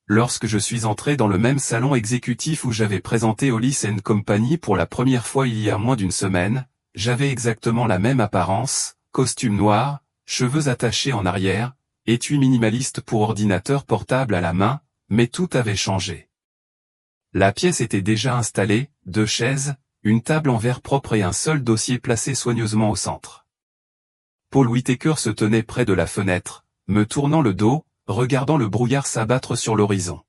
Speaker 1: Lorsque je suis entré dans le même salon exécutif où j'avais présenté Hollis & Company pour la première fois il y a moins d'une semaine, j'avais exactement la même apparence, costume noir, cheveux attachés en arrière, étui minimaliste pour ordinateur portable à la main, mais tout avait changé. La pièce était déjà installée, 2 chaises, une table en verre propre et un seul dossier placé soigneusement au centre. Paul Whittaker se tenait près de la fenêtre, me tournant le dos, regardant le brouillard s'abattre sur l'horizon.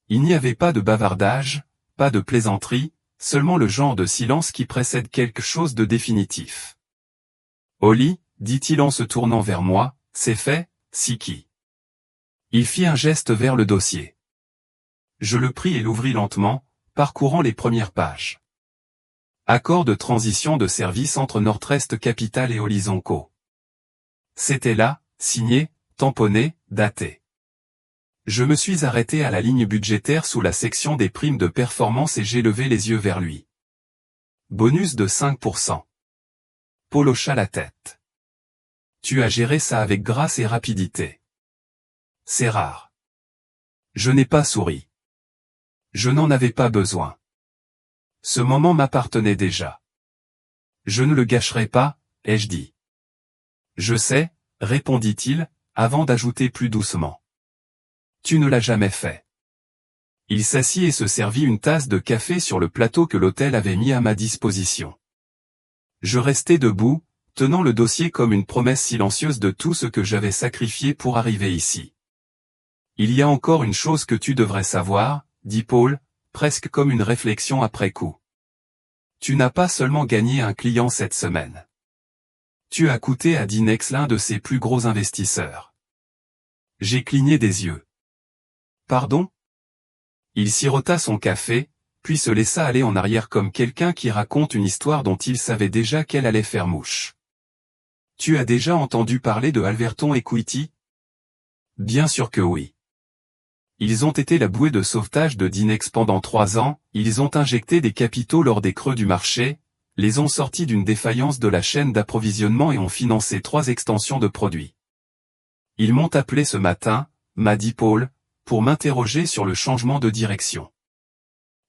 Speaker 1: Il n'y avait pas de bavardage, pas de plaisanterie, seulement le genre de silence qui précède quelque chose de définitif. « Oli, dit-il en se tournant vers moi, c'est fait, Siki. » Il fit un geste vers le dossier. Je le pris et l'ouvris lentement, parcourant les premières pages. Accord de transition de service entre Northwest Capital et Horizon Co. C'était là, signé, tamponné, daté. Je me suis arrêté à la ligne budgétaire sous la section des primes de performance et j'ai levé les yeux vers lui. Bonus de 5%. Paul hocha la tête. Tu as géré ça avec grâce et rapidité. C'est rare. Je n'ai pas souri. Je n'en avais pas besoin. Ce moment m'appartenait déjà. Je ne le gâcherai pas, ai-je dit. Je sais, répondit-il, avant d'ajouter plus doucement. Tu ne l'as jamais fait. Il s'assit et se servit une tasse de café sur le plateau que l'hôtel avait mis à ma disposition. Je restai debout, tenant le dossier comme une promesse silencieuse de tout ce que j'avais sacrifié pour arriver ici. Il y a encore une chose que tu devrais savoir, dit Paul, presque comme une réflexion après coup. Tu n'as pas seulement gagné un client cette semaine. Tu as coûté à Dynex l'un de ses plus gros investisseurs. J'ai cligné des yeux. Pardon? Il sirota son café, puis se laissa aller en arrière comme quelqu'un qui raconte une histoire dont il savait déjà qu'elle allait faire mouche. Tu as déjà entendu parler de Alverton Equity? Bien sûr que oui. Ils ont été la bouée de sauvetage de Dynex pendant 3 ans, ils ont injecté des capitaux lors des creux du marché, les ont sortis d'une défaillance de la chaîne d'approvisionnement et ont financé 3 extensions de produits. Ils m'ont appelé ce matin, m'a dit Paul, pour m'interroger sur le changement de direction.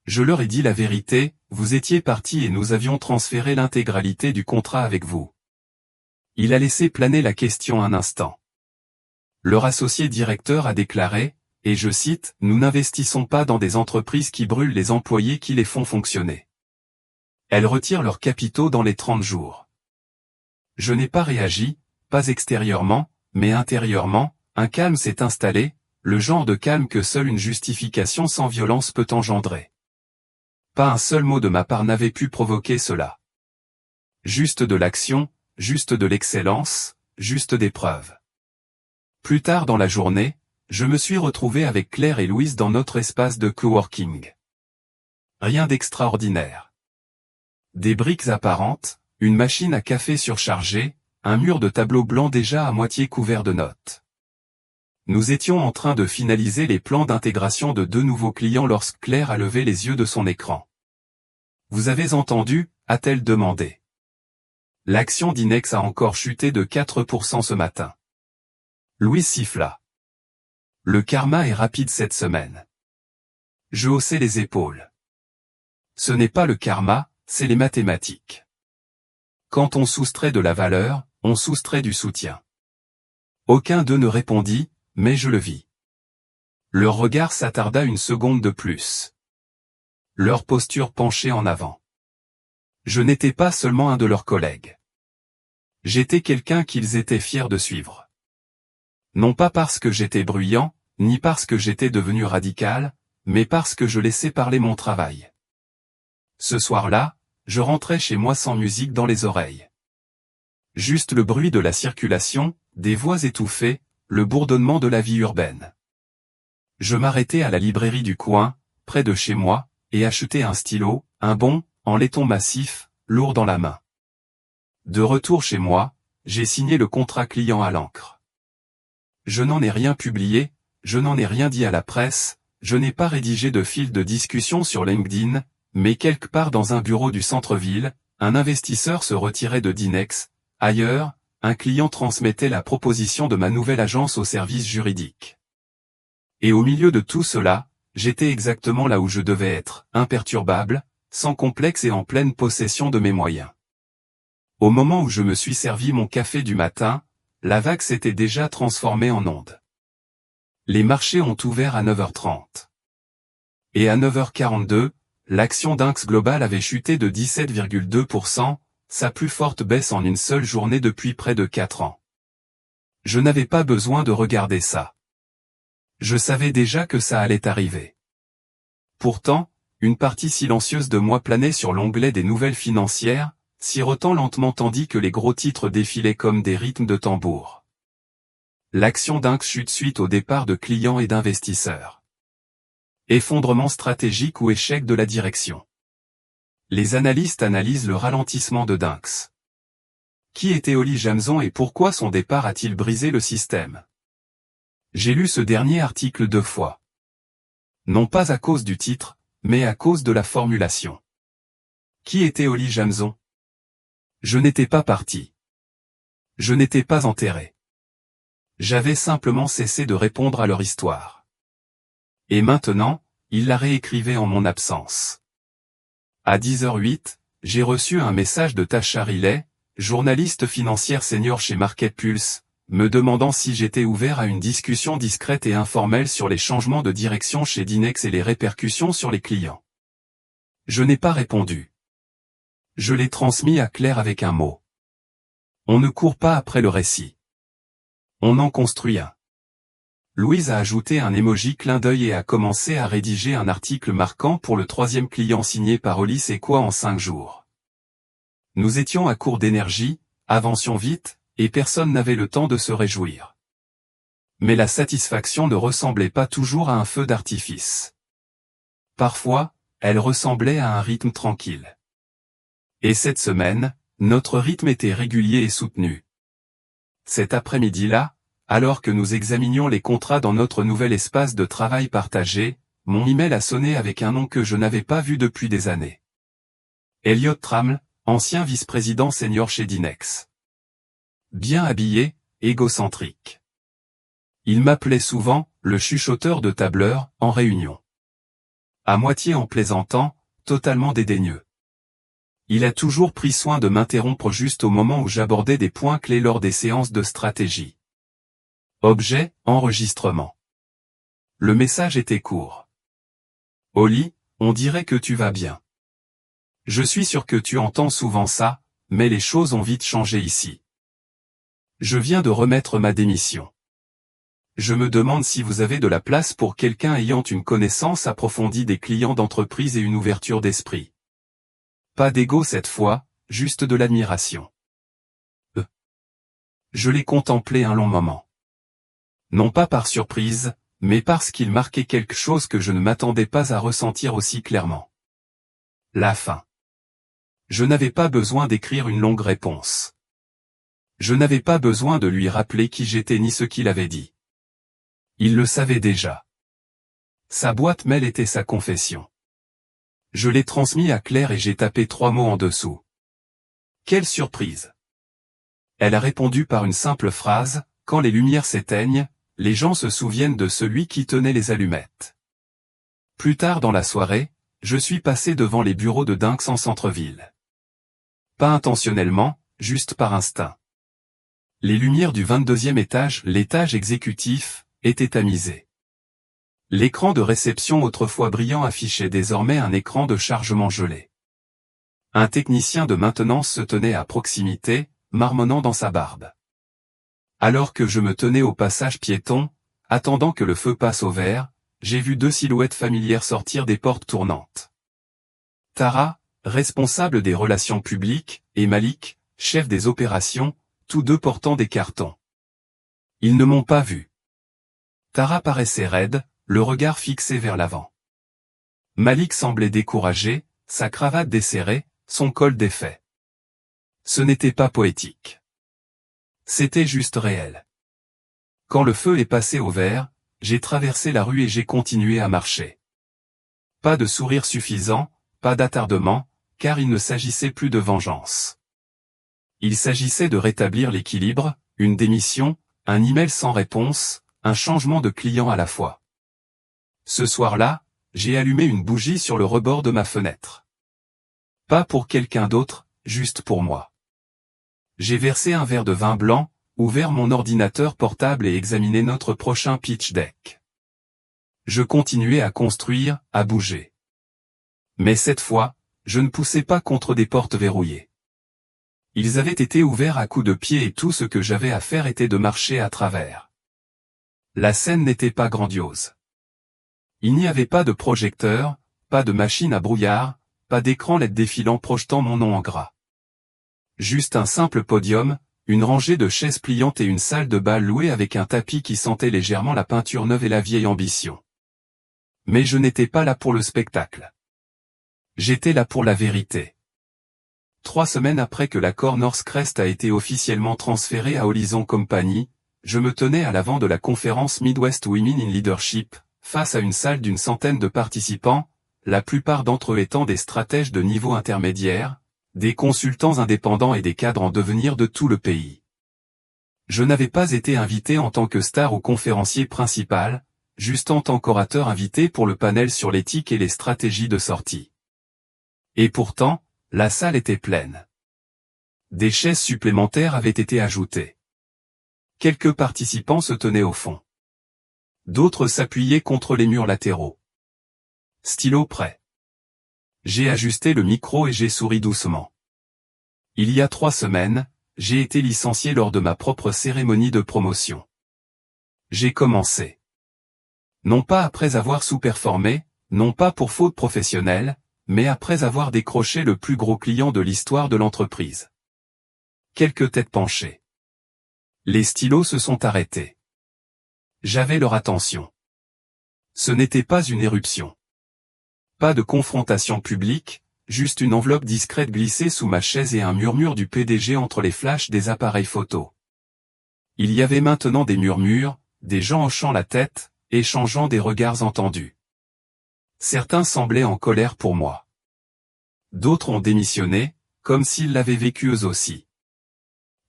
Speaker 1: Je leur ai dit la vérité, vous étiez partis et nous avions transféré l'intégralité du contrat avec vous. Il a laissé planer la question un instant. Leur associé directeur a déclaré, et je cite, « Nous n'investissons pas dans des entreprises qui brûlent les employés qui les font fonctionner. Elles retirent leurs capitaux dans les 30 jours. » Je n'ai pas réagi, pas extérieurement, mais intérieurement, un calme s'est installé, le genre de calme que seule une justification sans violence peut engendrer. Pas un seul mot de ma part n'avait pu provoquer cela. Juste de l'action, juste de l'excellence, juste des preuves. Plus tard dans la journée, je me suis retrouvé avec Claire et Louise dans notre espace de coworking. Rien d'extraordinaire. Des briques apparentes, une machine à café surchargée, un mur de tableaux blancs déjà à moitié couvert de notes. Nous étions en train de finaliser les plans d'intégration de 2 nouveaux clients lorsque Claire a levé les yeux de son écran. « Vous avez entendu ?» a-t-elle demandé. L'action d'Inex a encore chuté de 4% ce matin. Louise siffla. Le karma est rapide cette semaine. Je haussai les épaules. Ce n'est pas le karma, c'est les mathématiques. Quand on soustrait de la valeur, on soustrait du soutien. Aucun d'eux ne répondit, mais je le vis. Leur regard s'attarda une seconde de plus. Leur posture penchée en avant. Je n'étais pas seulement un de leurs collègues. J'étais quelqu'un qu'ils étaient fiers de suivre. Non pas parce que j'étais bruyant, ni parce que j'étais devenu radical, mais parce que je laissais parler mon travail. Ce soir-là, je rentrais chez moi sans musique dans les oreilles. Juste le bruit de la circulation, des voix étouffées, le bourdonnement de la vie urbaine. Je m'arrêtais à la librairie du coin, près de chez moi, et achetais un stylo, un bon, en laiton massif, lourd dans la main. De retour chez moi, j'ai signé le contrat client à l'encre. Je n'en ai rien publié, je n'en ai rien dit à la presse, je n'ai pas rédigé de fil de discussion sur LinkedIn, mais quelque part dans un bureau du centre-ville, un investisseur se retirait de Dinex. Ailleurs, un client transmettait la proposition de ma nouvelle agence au service juridique. Et au milieu de tout cela, j'étais exactement là où je devais être, imperturbable, sans complexe et en pleine possession de mes moyens. Au moment où je me suis servi mon café du matin, la vague s'était déjà transformée en onde. Les marchés ont ouvert à 9h30. Et à 9h42, l'action d'Index Global avait chuté de 17,2%, sa plus forte baisse en une seule journée depuis près de 4 ans. Je n'avais pas besoin de regarder ça. Je savais déjà que ça allait arriver. Pourtant, une partie silencieuse de moi planait sur l'onglet des nouvelles financières, sirotant lentement tandis que les gros titres défilaient comme des rythmes de tambour. L'action d'Index chute suite au départ de clients et d'investisseurs. Effondrement stratégique ou échec de la direction. Les analystes analysent le ralentissement de Dinex. Qui était Oli Jamson et pourquoi son départ a-t-il brisé le système? J'ai lu ce dernier article 2 fois. Non pas à cause du titre, mais à cause de la formulation. Qui était Oli Jamson? Je n'étais pas parti. Je n'étais pas enterré. J'avais simplement cessé de répondre à leur histoire. Et maintenant, ils la réécrivaient en mon absence. À 10h08, j'ai reçu un message de Tasha Riley, journaliste financière senior chez Market Pulse, me demandant si j'étais ouvert à une discussion discrète et informelle sur les changements de direction chez Dinex et les répercussions sur les clients. Je n'ai pas répondu. Je l'ai transmis à Claire avec un mot. On ne court pas après le récit. On en construit un. Louise a ajouté un emoji clin d'œil et a commencé à rédiger un article marquant pour le 3e client signé par Oli C'est quoi en 5 jours. Nous étions à court d'énergie, avancions vite, et personne n'avait le temps de se réjouir. Mais la satisfaction ne ressemblait pas toujours à un feu d'artifice. Parfois, elle ressemblait à un rythme tranquille. Et cette semaine, notre rythme était régulier et soutenu. Cet après-midi-là, alors que nous examinions les contrats dans notre nouvel espace de travail partagé, mon email a sonné avec un nom que je n'avais pas vu depuis des années. Elliot Traml, ancien vice-président senior chez Dinex. Bien habillé, égocentrique. Il m'appelait souvent, le chuchoteur de tableur, en réunion. À moitié en plaisantant, totalement dédaigneux. Il a toujours pris soin de m'interrompre juste au moment où j'abordais des points clés lors des séances de stratégie. Objet, enregistrement. Le message était court. Oli, on dirait que tu vas bien. Je suis sûr que tu entends souvent ça, mais les choses ont vite changé ici. Je viens de remettre ma démission. Je me demande si vous avez de la place pour quelqu'un ayant une connaissance approfondie des clients d'entreprise et une ouverture d'esprit. Pas d'ego cette fois, juste de l'admiration. Je l'ai contemplé un long moment. Non pas par surprise, mais parce qu'il marquait quelque chose que je ne m'attendais pas à ressentir aussi clairement. La fin. Je n'avais pas besoin d'écrire une longue réponse. Je n'avais pas besoin de lui rappeler qui j'étais ni ce qu'il avait dit. Il le savait déjà. Sa boîte mail était sa confession. Je l'ai transmis à Claire et j'ai tapé 3 mots en dessous. Quelle surprise! Elle a répondu par une simple phrase, quand les lumières s'éteignent, les gens se souviennent de celui qui tenait les allumettes. Plus tard dans la soirée, je suis passé devant les bureaux de Dynx en centre-ville. Pas intentionnellement, juste par instinct. Les lumières du 22e étage, l'étage exécutif, étaient tamisées. L'écran de réception autrefois brillant affichait désormais un écran de chargement gelé. Un technicien de maintenance se tenait à proximité, marmonnant dans sa barbe. Alors que je me tenais au passage piéton, attendant que le feu passe au vert, j'ai vu 2 silhouettes familières sortir des portes tournantes. Tara, responsable des relations publiques, et Malik, chef des opérations, tous deux portant des cartons. Ils ne m'ont pas vu. Tara paraissait raide, le regard fixé vers l'avant. Malik semblait découragé, sa cravate desserrée, son col défait. Ce n'était pas poétique. C'était juste réel. Quand le feu est passé au vert, j'ai traversé la rue et j'ai continué à marcher. Pas de sourire suffisant, pas d'attardement, car il ne s'agissait plus de vengeance. Il s'agissait de rétablir l'équilibre, une démission, un email sans réponse, un changement de client à la fois. Ce soir-là, j'ai allumé une bougie sur le rebord de ma fenêtre. Pas pour quelqu'un d'autre, juste pour moi. J'ai versé un verre de vin blanc, ouvert mon ordinateur portable et examiné notre prochain pitch deck. Je continuais à construire, à bouger. Mais cette fois, je ne poussais pas contre des portes verrouillées. Ils avaient été ouverts à coups de pied et tout ce que j'avais à faire était de marcher à travers. La scène n'était pas grandiose. Il n'y avait pas de projecteur, pas de machine à brouillard, pas d'écran LED défilant projetant mon nom en gras. Juste un simple podium, une rangée de chaises pliantes et une salle de bal louée avec un tapis qui sentait légèrement la peinture neuve et la vieille ambition. Mais je n'étais pas là pour le spectacle. J'étais là pour la vérité. 3 semaines après que l'accord Northcrest a été officiellement transféré à Horizon Company, je me tenais à l'avant de la conférence Midwest Women in Leadership, face à une salle d'une centaine de participants, la plupart d'entre eux étant des stratèges de niveau intermédiaire, des consultants indépendants et des cadres en devenir de tout le pays. Je n'avais pas été invité en tant que star ou conférencier principal, juste en tant qu'orateur invité pour le panel sur l'éthique et les stratégies de sortie. Et pourtant, la salle était pleine. Des chaises supplémentaires avaient été ajoutées. Quelques participants se tenaient au fond. D'autres s'appuyaient contre les murs latéraux. Stylo prêt. J'ai ajusté le micro et j'ai souri doucement. Il y a 3 semaines, j'ai été licencié lors de ma propre cérémonie de promotion. J'ai commencé. Non pas après avoir sous-performé, non pas pour faute professionnelle, mais après avoir décroché le plus gros client de l'histoire de l'entreprise. Quelques têtes penchées. Les stylos se sont arrêtés. J'avais leur attention. Ce n'était pas une éruption. Pas de confrontation publique, juste une enveloppe discrète glissée sous ma chaise et un murmure du PDG entre les flashs des appareils photo. Il y avait maintenant des murmures, des gens hochant la tête, échangeant des regards entendus. Certains semblaient en colère pour moi. D'autres ont démissionné, comme s'ils l'avaient vécu eux aussi.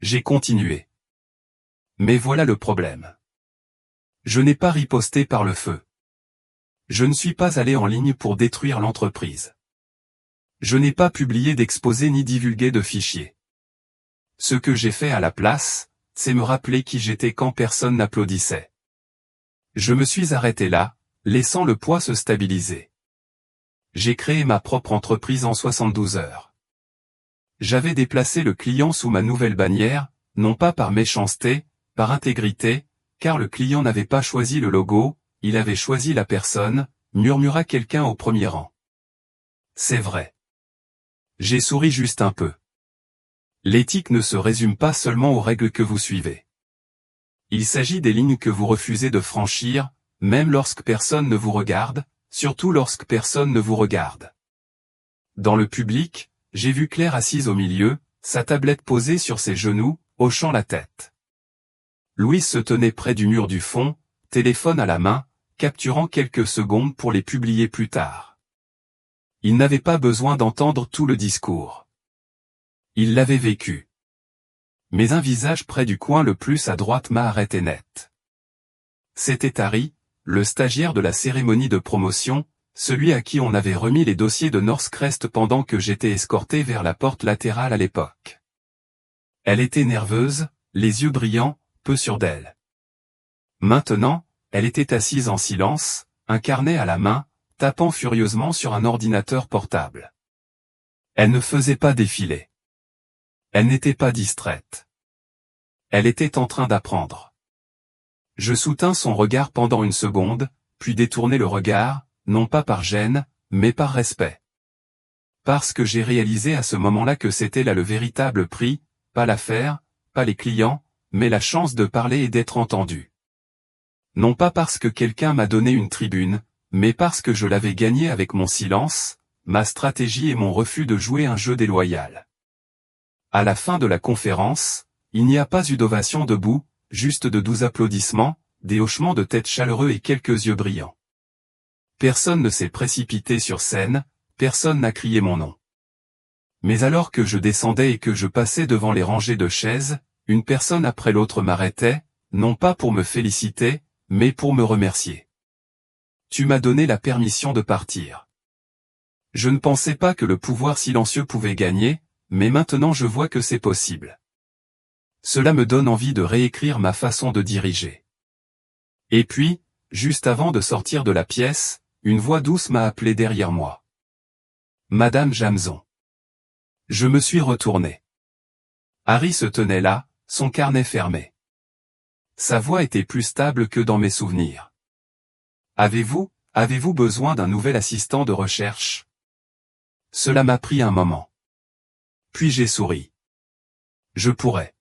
Speaker 1: J'ai continué. Mais voilà le problème. Je n'ai pas riposté par le feu. Je ne suis pas allé en ligne pour détruire l'entreprise. Je n'ai pas publié d'exposé ni divulgué de fichiers. Ce que j'ai fait à la place, c'est me rappeler qui j'étais quand personne n'applaudissait. Je me suis arrêté là, laissant le poids se stabiliser. J'ai créé ma propre entreprise en 72 heures. J'avais déplacé le client sous ma nouvelle bannière, non pas par méchanceté, par intégrité, car le client n'avait pas choisi le logo, il avait choisi la personne, murmura quelqu'un au premier rang. C'est vrai. J'ai souri juste un peu. L'éthique ne se résume pas seulement aux règles que vous suivez. Il s'agit des lignes que vous refusez de franchir, même lorsque personne ne vous regarde, surtout lorsque personne ne vous regarde. Dans le public, j'ai vu Claire assise au milieu, sa tablette posée sur ses genoux, hochant la tête. Louise se tenait près du mur du fond, téléphone à la main, capturant quelques secondes pour les publier plus tard. Il n'avait pas besoin d'entendre tout le discours. Il l'avait vécu. Mais un visage près du coin le plus à droite m'a arrêté net. C'était Harry, le stagiaire de la cérémonie de promotion, celui à qui on avait remis les dossiers de Northcrest pendant que j'étais escorté vers la porte latérale à l'époque. Elle était nerveuse, les yeux brillants, peu sûre d'elle. Maintenant, elle était assise en silence, un carnet à la main, tapant furieusement sur un ordinateur portable. Elle ne faisait pas défiler. Elle n'était pas distraite. Elle était en train d'apprendre. Je soutins son regard pendant une seconde, puis détournai le regard, non pas par gêne, mais par respect. Parce que j'ai réalisé à ce moment-là que c'était là le véritable prix, pas l'affaire, pas les clients, mais la chance de parler et d'être entendu. Non pas parce que quelqu'un m'a donné une tribune, mais parce que je l'avais gagnée avec mon silence, ma stratégie et mon refus de jouer un jeu déloyal. À la fin de la conférence, il n'y a pas eu d'ovation debout, juste de doux applaudissements, des hochements de tête chaleureux et quelques yeux brillants. Personne ne s'est précipité sur scène, personne n'a crié mon nom. Mais alors que je descendais et que je passais devant les rangées de chaises, une personne après l'autre m'arrêtait, non pas pour me féliciter, mais pour me remercier. Tu m'as donné la permission de partir. Je ne pensais pas que le pouvoir silencieux pouvait gagner, mais maintenant je vois que c'est possible. Cela me donne envie de réécrire ma façon de diriger. Et puis, juste avant de sortir de la pièce, une voix douce m'a appelé derrière moi. Madame Jamson. Je me suis retourné. Harry se tenait là, son carnet fermé. Sa voix était plus stable que dans mes souvenirs. Avez-vous besoin d'un nouvel assistant de recherche? Cela m'a pris un moment. Puis j'ai souri. Je pourrais.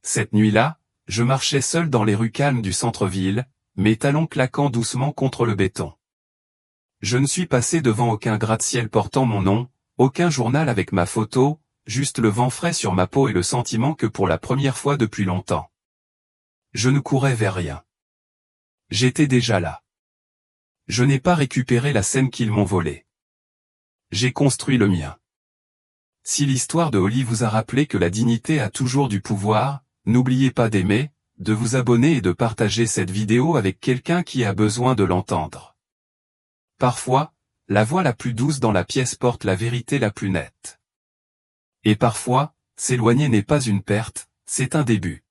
Speaker 1: Cette nuit-là, je marchais seul dans les rues calmes du centre-ville, mes talons claquant doucement contre le béton. Je ne suis passé devant aucun gratte-ciel portant mon nom, aucun journal avec ma photo, juste le vent frais sur ma peau et le sentiment que pour la première fois depuis longtemps. Je ne courais vers rien. J'étais déjà là. Je n'ai pas récupéré la scène qu'ils m'ont volée. J'ai construit le mien. Si l'histoire de Holly vous a rappelé que la dignité a toujours du pouvoir, n'oubliez pas d'aimer, de vous abonner et de partager cette vidéo avec quelqu'un qui a besoin de l'entendre. Parfois, la voix la plus douce dans la pièce porte la vérité la plus nette. Et parfois, s'éloigner n'est pas une perte, c'est un début.